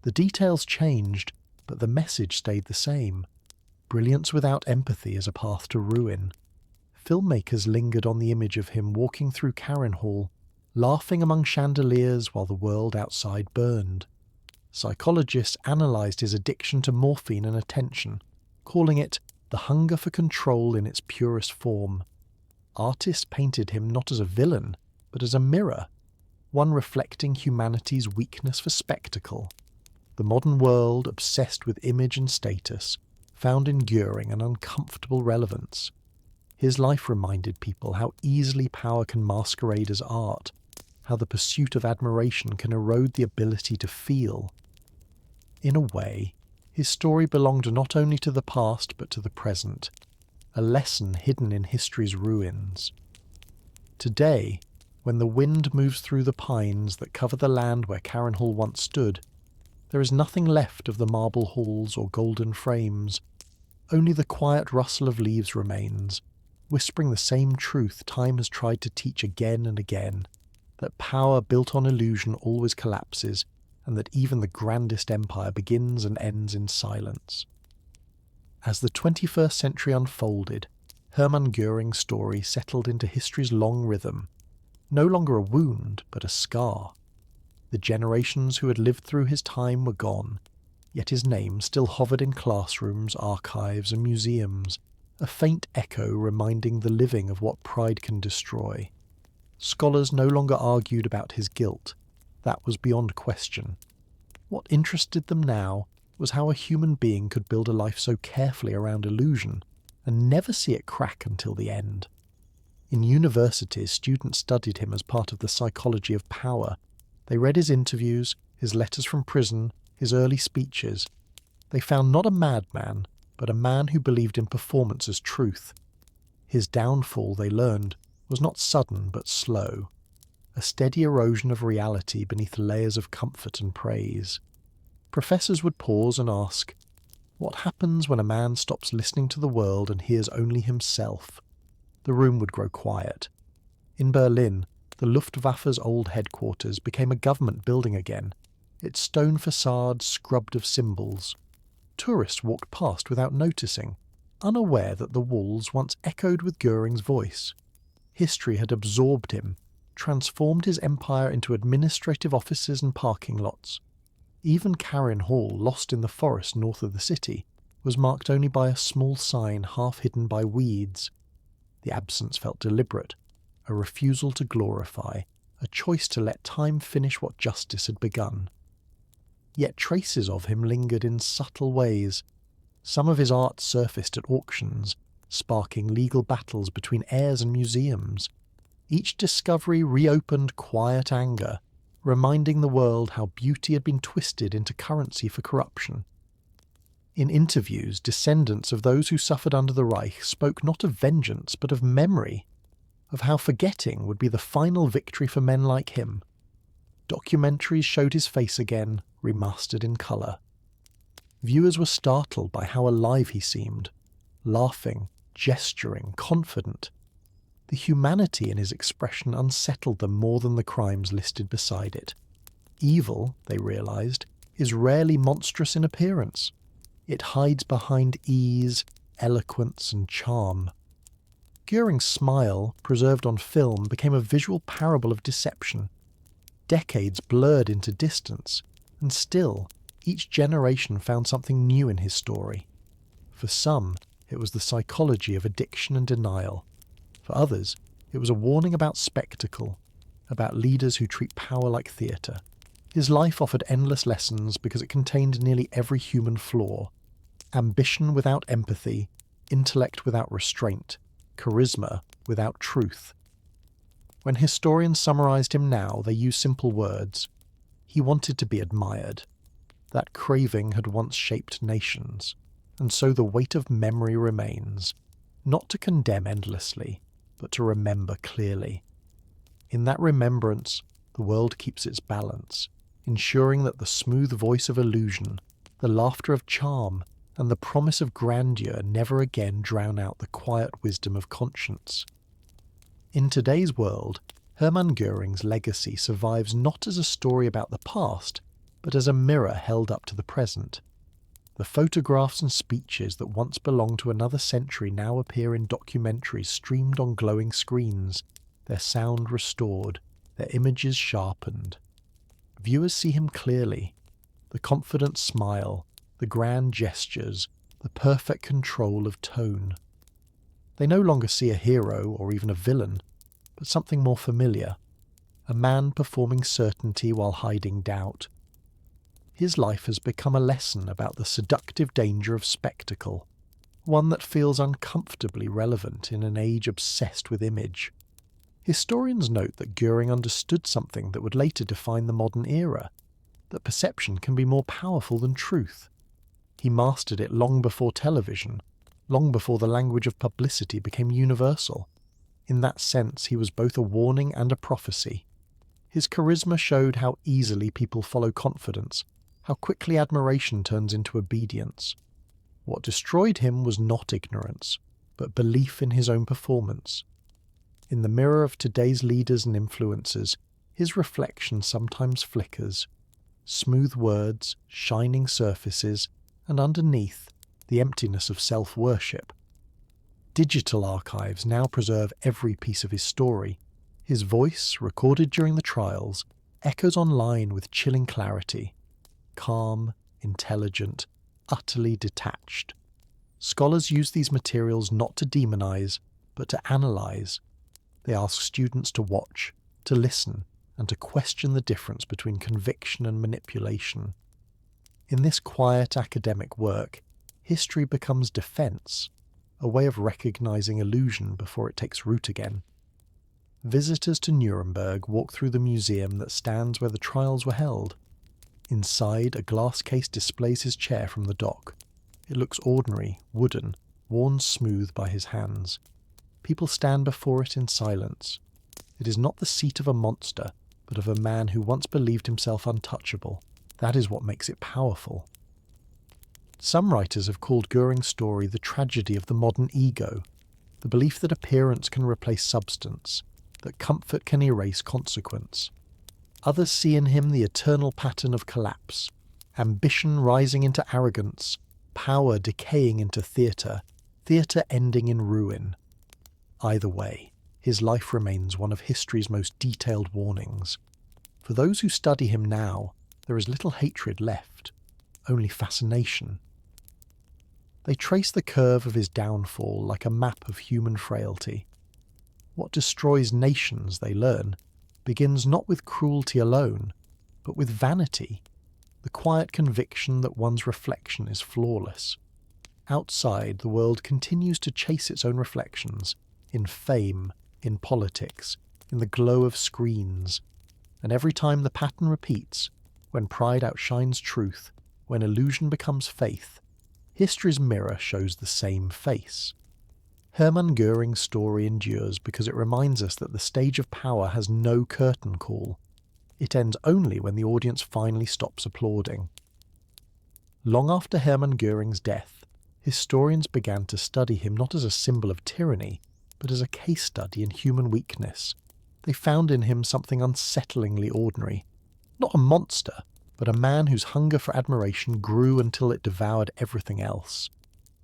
A: The details changed, but the message stayed the same. Brilliance without empathy is a path to ruin. Filmmakers lingered on the image of him walking through Karen Hall, laughing among chandeliers while the world outside burned. Psychologists analysed his addiction to morphine and attention, calling it the hunger for control in its purest form. Artists painted him not as a villain, but as a mirror, one reflecting humanity's weakness for spectacle. The modern world, obsessed with image and status, found in Göring an uncomfortable relevance. His life reminded people how easily power can masquerade as art, how the pursuit of admiration can erode the ability to feel. In a way, his story belonged not only to the past but to the present, a lesson hidden in history's ruins. Today, when the wind moves through the pines that cover the land where Karen Hall once stood, there is nothing left of the marble halls or golden frames. Only the quiet rustle of leaves remains, whispering the same truth time has tried to teach again and again, that power built on illusion always collapses, and that even the grandest empire begins and ends in silence. As the 21st century unfolded, Hermann Göring's story settled into history's long rhythm, no longer a wound, but a scar. The generations who had lived through his time were gone, yet his name still hovered in classrooms, archives, and museums, a faint echo reminding the living of what pride can destroy. Scholars no longer argued about his guilt. That was beyond question. What interested them now was how a human being could build a life so carefully around illusion and never see it crack until the end. In universities, students studied him as part of the psychology of power. They read his interviews, his letters from prison, his early speeches. They found not a madman, but a man who believed in performance as truth. His downfall, they learned, was not sudden but slow, a steady erosion of reality beneath layers of comfort and praise. Professors would pause and ask, what happens when a man stops listening to the world and hears only himself? The room would grow quiet. In Berlin, the Luftwaffe's old headquarters became a government building again, its stone facade scrubbed of symbols. Tourists walked past without noticing, unaware that the walls once echoed with Göring's voice. History had absorbed him, transformed his empire into administrative offices and parking lots. Even Karen Hall, lost in the forest north of the city, was marked only by a small sign half hidden by weeds. The absence felt deliberate, a refusal to glorify, a choice to let time finish what justice had begun. Yet traces of him lingered in subtle ways. Some of his art surfaced at auctions, sparking legal battles between heirs and museums. Each discovery reopened quiet anger, reminding the world how beauty had been twisted into currency for corruption. In interviews, descendants of those who suffered under the Reich spoke not of vengeance but of memory, of how forgetting would be the final victory for men like him. Documentaries showed his face again, remastered in colour. Viewers were startled by how alive he seemed, laughing, gesturing, confident. The humanity in his expression unsettled them more than the crimes listed beside it. Evil, they realised, is rarely monstrous in appearance. It hides behind ease, eloquence, and charm. Göring's smile, preserved on film, became a visual parable of deception. Decades blurred into distance, and still, each generation found something new in his story. For some, it was the psychology of addiction and denial. For others, it was a warning about spectacle, about leaders who treat power like theatre. His life offered endless lessons because it contained nearly every human flaw. Ambition without empathy, intellect without restraint, charisma without truth. When historians summarized him now, they use simple words. He wanted to be admired. That craving had once shaped nations, and so the weight of memory remains, not to condemn endlessly, but to remember clearly. In that remembrance, the world keeps its balance, ensuring that the smooth voice of illusion, the laughter of charm, and the promise of grandeur never again drown out the quiet wisdom of conscience. In today's world, Hermann Göring's legacy survives not as a story about the past, but as a mirror held up to the present. The photographs and speeches that once belonged to another century now appear in documentaries streamed on glowing screens, their sound restored, their images sharpened. Viewers see him clearly. The confident smile, the grand gestures, the perfect control of tone. They no longer see a hero or even a villain, but something more familiar. A man performing certainty while hiding doubt. His life has become a lesson about the seductive danger of spectacle, one that feels uncomfortably relevant in an age obsessed with image. Historians note that Göring understood something that would later define the modern era, that perception can be more powerful than truth. He mastered it long before television, long before the language of publicity became universal. In that sense, he was both a warning and a prophecy. His charisma showed how easily people follow confidence, how quickly admiration turns into obedience. What destroyed him was not ignorance, but belief in his own performance. In the mirror of today's leaders and influencers, his reflection sometimes flickers. Smooth words, shining surfaces, and underneath, the emptiness of self-worship. Digital archives now preserve every piece of his story. His voice, recorded during the trials, echoes online with chilling clarity. Calm, intelligent, utterly detached. Scholars use these materials not to demonize, but to analyze. They ask students to watch, to listen, and to question the difference between conviction and manipulation. In this quiet academic work, history becomes defense, a way of recognizing illusion before it takes root again. Visitors to Nuremberg walk through the museum that stands where the trials were held. Inside, a glass case displays his chair from the dock. It looks ordinary, wooden, worn smooth by his hands. People stand before it in silence. It is not the seat of a monster, but of a man who once believed himself untouchable. That is what makes it powerful. Some writers have called Göring's story the tragedy of the modern ego, the belief that appearance can replace substance, that comfort can erase consequence. Others see in him the eternal pattern of collapse, ambition rising into arrogance, power decaying into theatre, theatre ending in ruin. Either way, his life remains one of history's most detailed warnings. For those who study him now, there is little hatred left, only fascination. They trace the curve of his downfall like a map of human frailty. What destroys nations, they learn, begins not with cruelty alone, but with vanity, the quiet conviction that one's reflection is flawless. Outside, the world continues to chase its own reflections, in fame, in politics, in the glow of screens. And every time the pattern repeats, when pride outshines truth, when illusion becomes faith, history's mirror shows the same face. Hermann Göring's story endures because it reminds us that the stage of power has no curtain call. It ends only when the audience finally stops applauding. Long after Hermann Göring's death, historians began to study him not as a symbol of tyranny, but as a case study in human weakness. They found in him something unsettlingly ordinary. Not a monster, but a man whose hunger for admiration grew until it devoured everything else.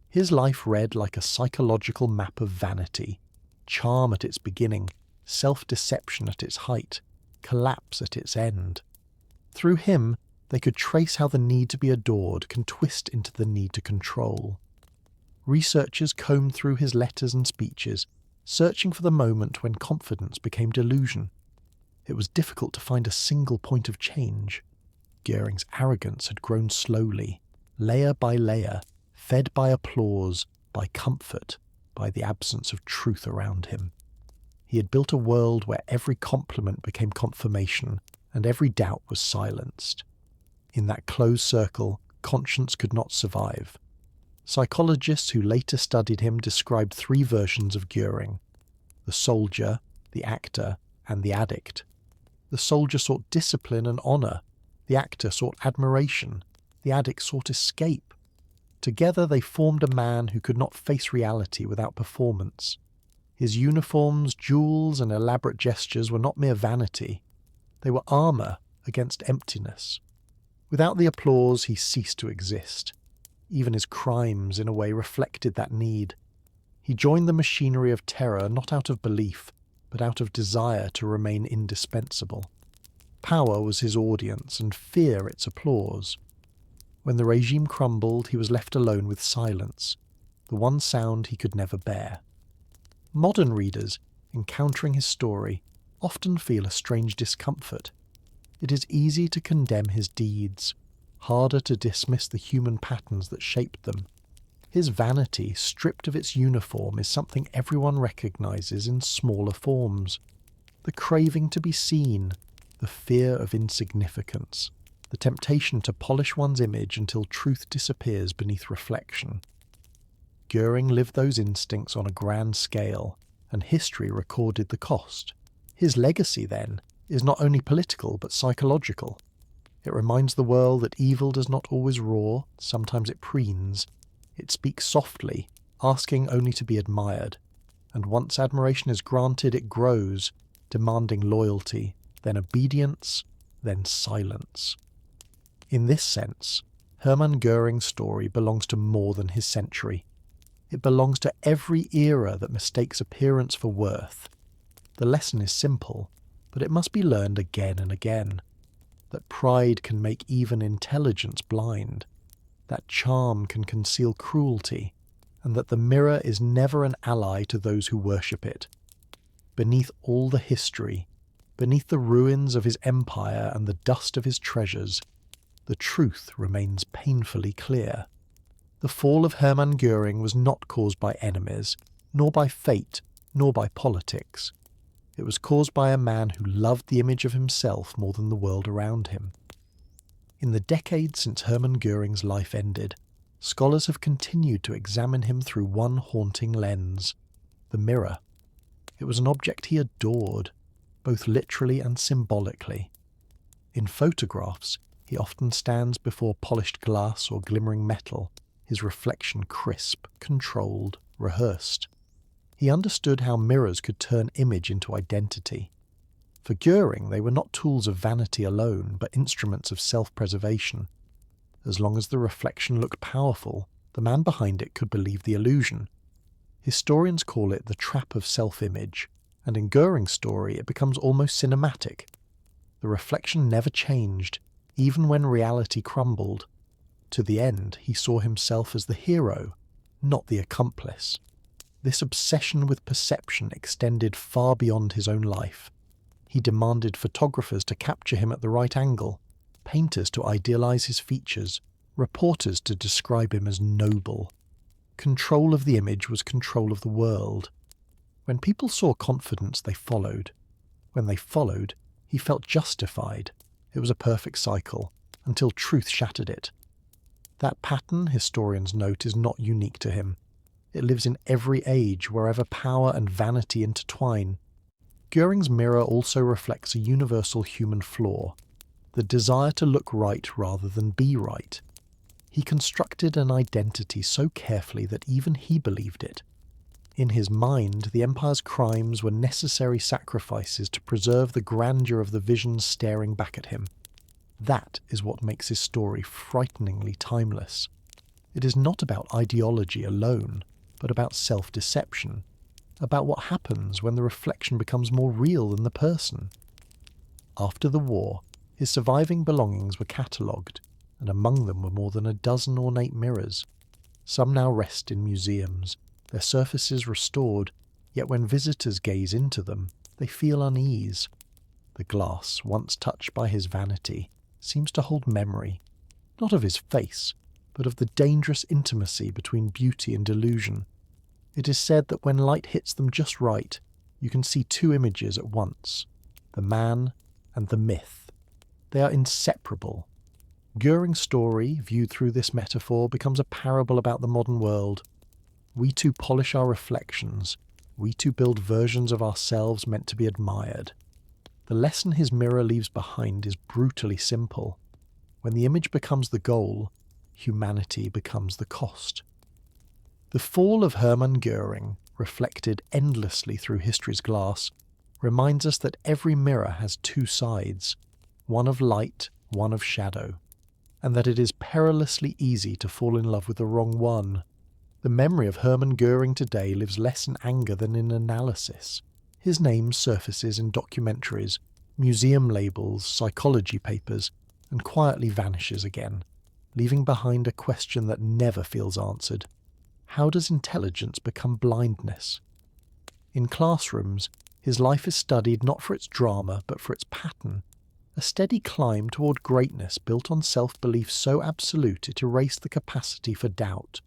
A: His life read like a psychological map of vanity, charm at its beginning, self-deception at its height, collapse at its end. Through him, they could trace how the need to be adored can twist into the need to control. Researchers combed through his letters and speeches, searching for the moment when confidence became delusion. It was difficult to find a single point of change. Göring's arrogance had grown slowly, layer by layer, fed by applause, by comfort, by the absence of truth around him. He had built a world where every compliment became confirmation and every doubt was silenced. In that closed circle, conscience could not survive. Psychologists who later studied him described three versions of Göring: the soldier, the actor, and the addict. The soldier sought discipline and honour. The actor sought admiration. The addict sought escape. Together they formed a man who could not face reality without performance. His uniforms, jewels, and elaborate gestures were not mere vanity. They were armour against emptiness. Without the applause, he ceased to exist. Even his crimes, in a way, reflected that need. He joined the machinery of terror not out of belief, but out of desire to remain indispensable. Power was his audience, and fear its applause. When the regime crumbled, he was left alone with silence, the one sound he could never bear. Modern readers, encountering his story, often feel a strange discomfort. It is easy to condemn his deeds, harder to dismiss the human patterns that shaped them. His vanity, stripped of its uniform, is something everyone recognizes in smaller forms. The craving to be seen, the fear of insignificance, the temptation to polish one's image until truth disappears beneath reflection. Göring lived those instincts on a grand scale, and history recorded the cost. His legacy, then, is not only political but psychological. It reminds the world that evil does not always roar, sometimes it preens. It speaks softly, asking only to be admired, and once admiration is granted, it grows, demanding loyalty, then obedience, then silence. In this sense, Hermann Göring's story belongs to more than his century. It belongs to every era that mistakes appearance for worth. The lesson is simple, but it must be learned again and again. That pride can make even intelligence blind, that charm can conceal cruelty, and that the mirror is never an ally to those who worship it. Beneath all the history, beneath the ruins of his empire and the dust of his treasures, the truth remains painfully clear. The fall of Hermann Göring was not caused by enemies, nor by fate, nor by politics. It was caused by a man who loved the image of himself more than the world around him. In the decades since Hermann Göring's life ended, scholars have continued to examine him through one haunting lens: the mirror. It was an object he adored, both literally and symbolically. In photographs, he often stands before polished glass or glimmering metal, his reflection crisp, controlled, rehearsed. He understood how mirrors could turn image into identity. For Göring, they were not tools of vanity alone, but instruments of self-preservation. As long as the reflection looked powerful, the man behind it could believe the illusion. Historians call it the trap of self-image, and in Göring's story it becomes almost cinematic. The reflection never changed, even when reality crumbled. To the end, he saw himself as the hero, not the accomplice. This obsession with perception extended far beyond his own life. He demanded photographers to capture him at the right angle, painters to idealize his features, reporters to describe him as noble. Control of the image was control of the world. When people saw confidence, they followed. When they followed, he felt justified. It was a perfect cycle, until truth shattered it. That pattern, historians note, is not unique to him. It lives in every age, wherever power and vanity intertwine. Göring's mirror also reflects a universal human flaw: the desire to look right rather than be right. He constructed an identity so carefully that even he believed it. In his mind, the empire's crimes were necessary sacrifices to preserve the grandeur of the visions staring back at him. That is what makes his story frighteningly timeless. It is not about ideology alone, but about self-deception, about what happens when the reflection becomes more real than the person. After the war, his surviving belongings were catalogued, and among them were more than a dozen ornate mirrors. Some now rest in museums, their surfaces restored, yet when visitors gaze into them, they feel unease. The glass, once touched by his vanity, seems to hold memory, not of his face, but of the dangerous intimacy between beauty and delusion. It is said that when light hits them just right, You can see two images at once, the man and the myth. They are inseparable. Göring's story, viewed through this metaphor, becomes a parable about the modern world. We too polish our reflections. We too build versions of ourselves meant to be admired. The lesson his mirror leaves behind is brutally simple. When the image becomes the goal, humanity becomes the cost. The fall of Hermann Göring, reflected endlessly through history's glass, reminds us that every mirror has two sides, one of light, one of shadow, and that it is perilously easy to fall in love with the wrong one. The memory of Hermann Göring today lives less in anger than in analysis. His name surfaces in documentaries, museum labels, psychology papers, and quietly vanishes again, leaving behind a question that never feels answered. How does intelligence become blindness? In classrooms, his life is studied not for its drama, but for its pattern, a steady climb toward greatness built on self-belief so absolute it erased the capacity for doubt.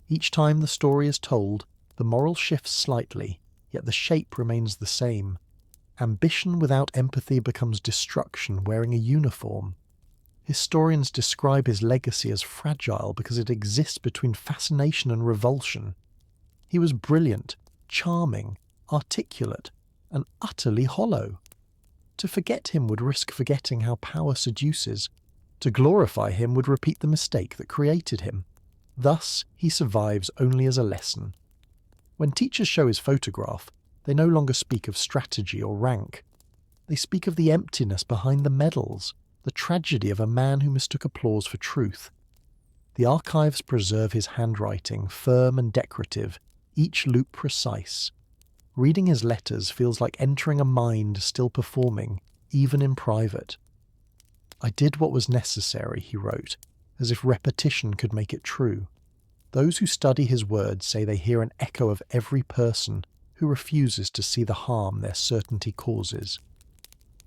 A: Each time the story is told, the moral shifts slightly, yet the shape remains the same. Ambition without empathy becomes destruction wearing a uniform. Historians describe his legacy as fragile because it exists between fascination and revulsion. He was brilliant, charming, articulate, and utterly hollow. To forget him would risk forgetting how power seduces. To glorify him would repeat the mistake that created him. Thus, he survives only as a lesson. When teachers show his photograph, they no longer speak of strategy or rank. They speak of the emptiness behind the medals, the tragedy of a man who mistook applause for truth. The archives preserve his handwriting, firm and decorative, each loop precise. Reading his letters feels like entering a mind still performing, even in private. "I did what was necessary," he wrote, as if repetition could make it true. Those who study his words say they hear an echo of every person who refuses to see the harm their certainty causes.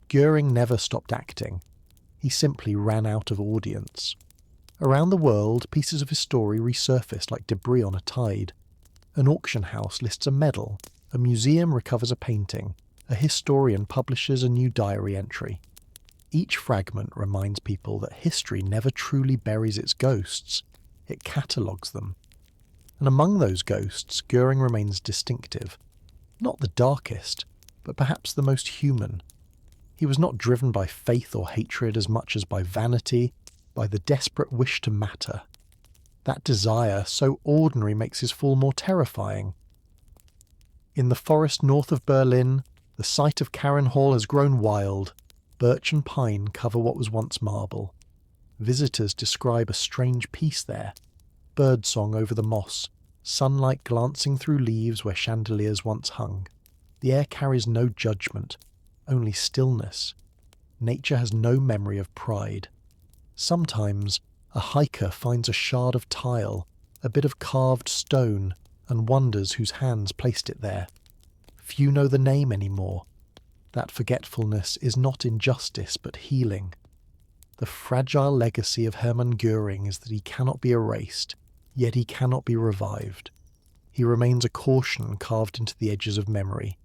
A: Göring never stopped acting. He simply ran out of audience. Around the world, pieces of his story resurfaced like debris on a tide. An auction house lists a medal, a museum recovers a painting, a historian publishes a new diary entry. Each fragment reminds people that history never truly buries its ghosts, it catalogues them. And among those ghosts, Göring remains distinctive. Not the darkest, but perhaps the most human. He was not driven by faith or hatred as much as by vanity, by the desperate wish to matter. That desire, so ordinary, makes his fall more terrifying. In the forest north of Berlin, the site of Karen Hall has grown wild. Birch and pine cover what was once marble. Visitors describe a strange peace there. Birdsong over the moss, sunlight glancing through leaves where chandeliers once hung. The air carries no judgment, only stillness. Nature has no memory of pride. Sometimes a hiker finds a shard of tile, a bit of carved stone, and wonders whose hands placed it there. Few know the name anymore. That forgetfulness is not injustice but healing. The fragile legacy of Hermann Göring is that he cannot be erased, yet he cannot be revived. He remains a caution carved into the edges of memory,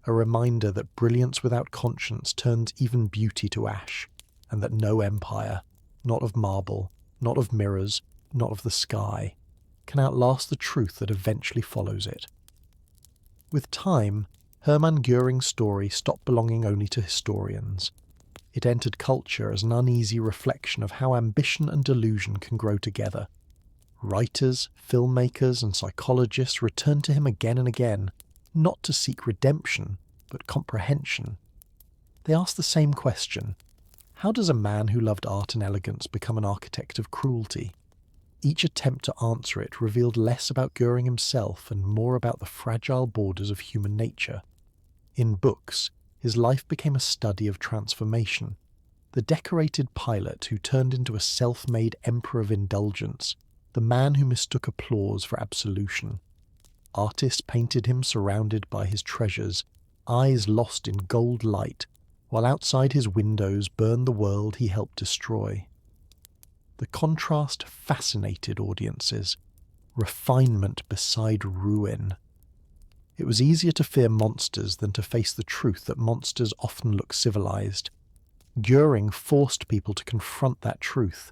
A: a reminder that brilliance without conscience turns even beauty to ash, and that no empire, not of marble, not of mirrors, not of the sky, can outlast the truth that eventually follows it. With time, Hermann Göring's story stopped belonging only to historians. It entered culture as an uneasy reflection of how ambition and delusion can grow together. Writers, filmmakers, and psychologists returned to him again and again, not to seek redemption, but comprehension. They asked the same question: how does a man who loved art and elegance become an architect of cruelty? Each attempt to answer it revealed less about Göring himself and more about the fragile borders of human nature. In books, his life became a study of transformation. The decorated pilot who turned into a self-made emperor of indulgence, the man who mistook applause for absolution. Artists painted him surrounded by his treasures, eyes lost in gold light, while outside his windows burned the world he helped destroy. The contrast fascinated audiences. Refinement beside ruin. It was easier to fear monsters than to face the truth that monsters often look civilized. Göring forced people to confront that truth.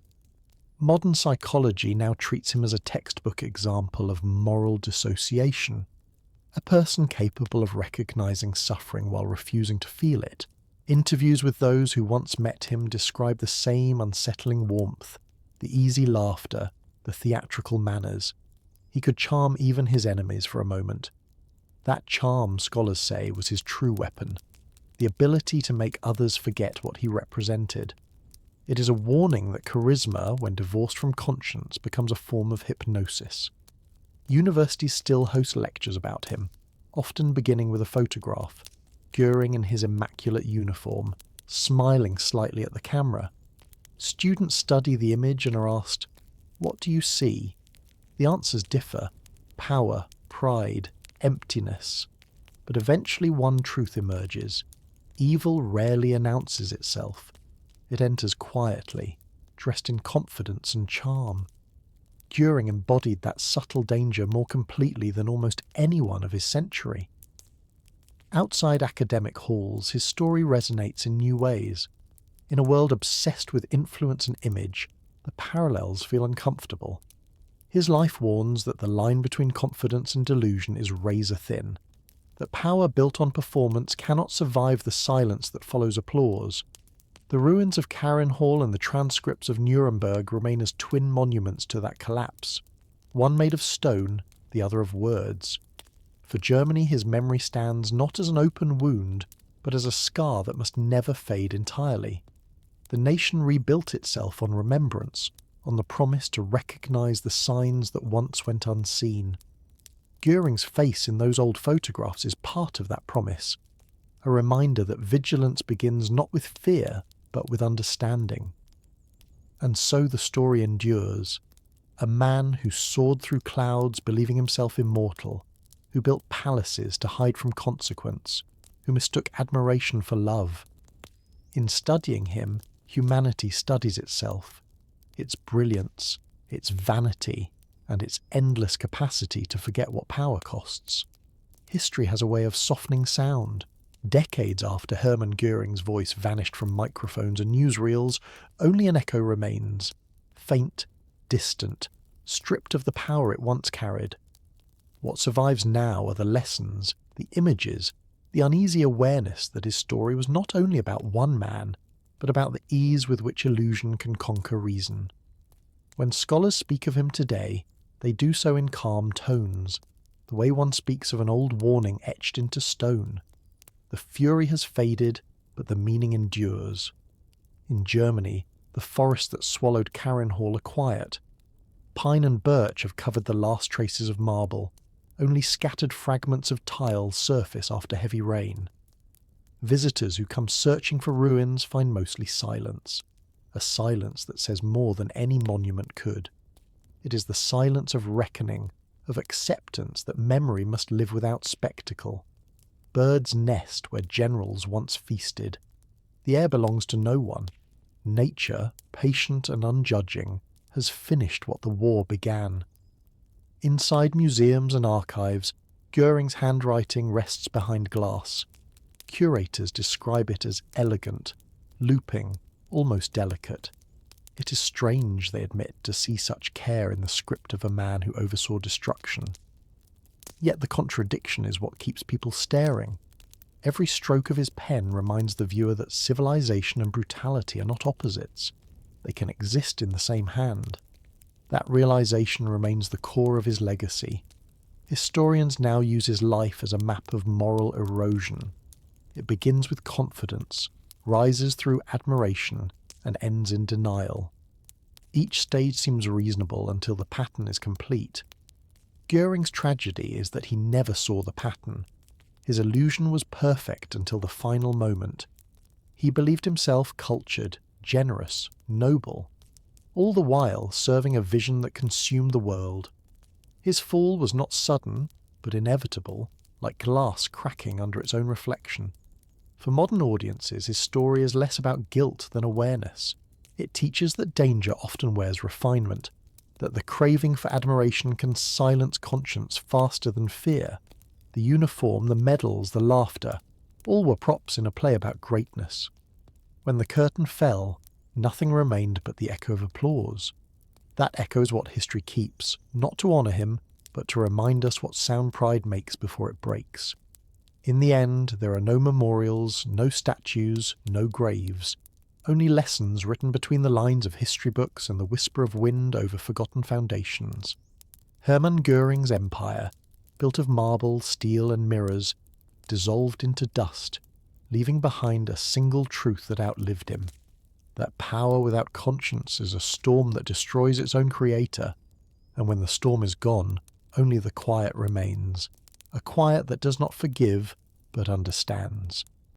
A: Modern psychology now treats him as a textbook example of moral dissociation, a person capable of recognizing suffering while refusing to feel it. Interviews with those who once met him describe the same unsettling warmth, the easy laughter, the theatrical manners. He could charm even his enemies for a moment. That charm, scholars say, was his true weapon, the ability to make others forget what he represented. It is a warning that charisma, when divorced from conscience, becomes a form of hypnosis. Universities still host lectures about him, often beginning with a photograph, Göring in his immaculate uniform, smiling slightly at the camera. Students study the image and are asked, "What do you see?" The answers differ: power, pride, emptiness. But eventually one truth emerges. Evil rarely announces itself. It enters quietly, dressed in confidence and charm. Göring embodied that subtle danger more completely than almost anyone of his century. Outside academic halls, his story resonates in new ways. In a world obsessed with influence and image, the parallels feel uncomfortable. His life warns that the line between confidence and delusion is razor thin, that power built on performance cannot survive the silence that follows applause. The ruins of Hall and the transcripts of Nuremberg remain as twin monuments to that collapse, one made of stone, the other of words. For Germany, his memory stands not as an open wound, but as a scar that must never fade entirely. The nation rebuilt itself on remembrance, on the promise to recognize the signs that once went unseen. Göring's face in those old photographs is part of that promise, a reminder that vigilance begins not with fear, but with understanding. And so the story endures. A man who soared through clouds believing himself immortal, who built palaces to hide from consequence, who mistook admiration for love. In studying him, humanity studies itself, its brilliance, its vanity, and its endless capacity to forget what power costs. History has a way of softening sound. Decades after Hermann Göring's voice vanished from microphones and newsreels, only an echo remains, faint, distant, stripped of the power it once carried. What survives now are the lessons, the images, the uneasy awareness that his story was not only about one man, but about the ease with which illusion can conquer reason. When scholars speak of him today, they do so in calm tones, the way one speaks of an old warning etched into stone. The fury has faded, but the meaning endures. In Germany, the forests that swallowed Hall are quiet. Pine and birch have covered the last traces of marble. Only scattered fragments of tile surface after heavy rain. Visitors who come searching for ruins find mostly silence, a silence that says more than any monument could. It is the silence of reckoning, of acceptance that memory must live without spectacle. Birds nest where generals once feasted. The air belongs to no one. Nature, patient and unjudging, has finished what the war began. Inside museums and archives, Göring's handwriting rests behind glass. Curators describe it as elegant, looping, almost delicate. It is strange, they admit, to see such care in the script of a man who oversaw destruction. Yet the contradiction is what keeps people staring. Every stroke of his pen reminds the viewer that civilization and brutality are not opposites. They can exist in the same hand. That realization remains the core of his legacy. Historians now use his life as a map of moral erosion. It begins with confidence, rises through admiration, and ends in denial. Each stage seems reasonable until the pattern is complete. Göring's tragedy is that he never saw the pattern. His illusion was perfect until the final moment. He believed himself cultured, generous, noble, all the while serving a vision that consumed the world. His fall was not sudden, but inevitable, like glass cracking under its own reflection. For modern audiences, his story is less about guilt than awareness. It teaches that danger often wears refinement, that the craving for admiration can silence conscience faster than fear. The uniform, the medals, the laughter, all were props in a play about greatness. When the curtain fell, nothing remained but the echo of applause. That echoes what history keeps, not to honour him, but to remind us what sound pride makes before it breaks. In the end, there are no memorials, no statues, no graves, only lessons written between the lines of history books and the whisper of wind over forgotten foundations. Hermann Göring's empire, built of marble, steel and mirrors, dissolved into dust, leaving behind a single truth that outlived him. That power without conscience is a storm that destroys its own creator, and when the storm is gone, only the quiet remains, a quiet that does not forgive, but understands.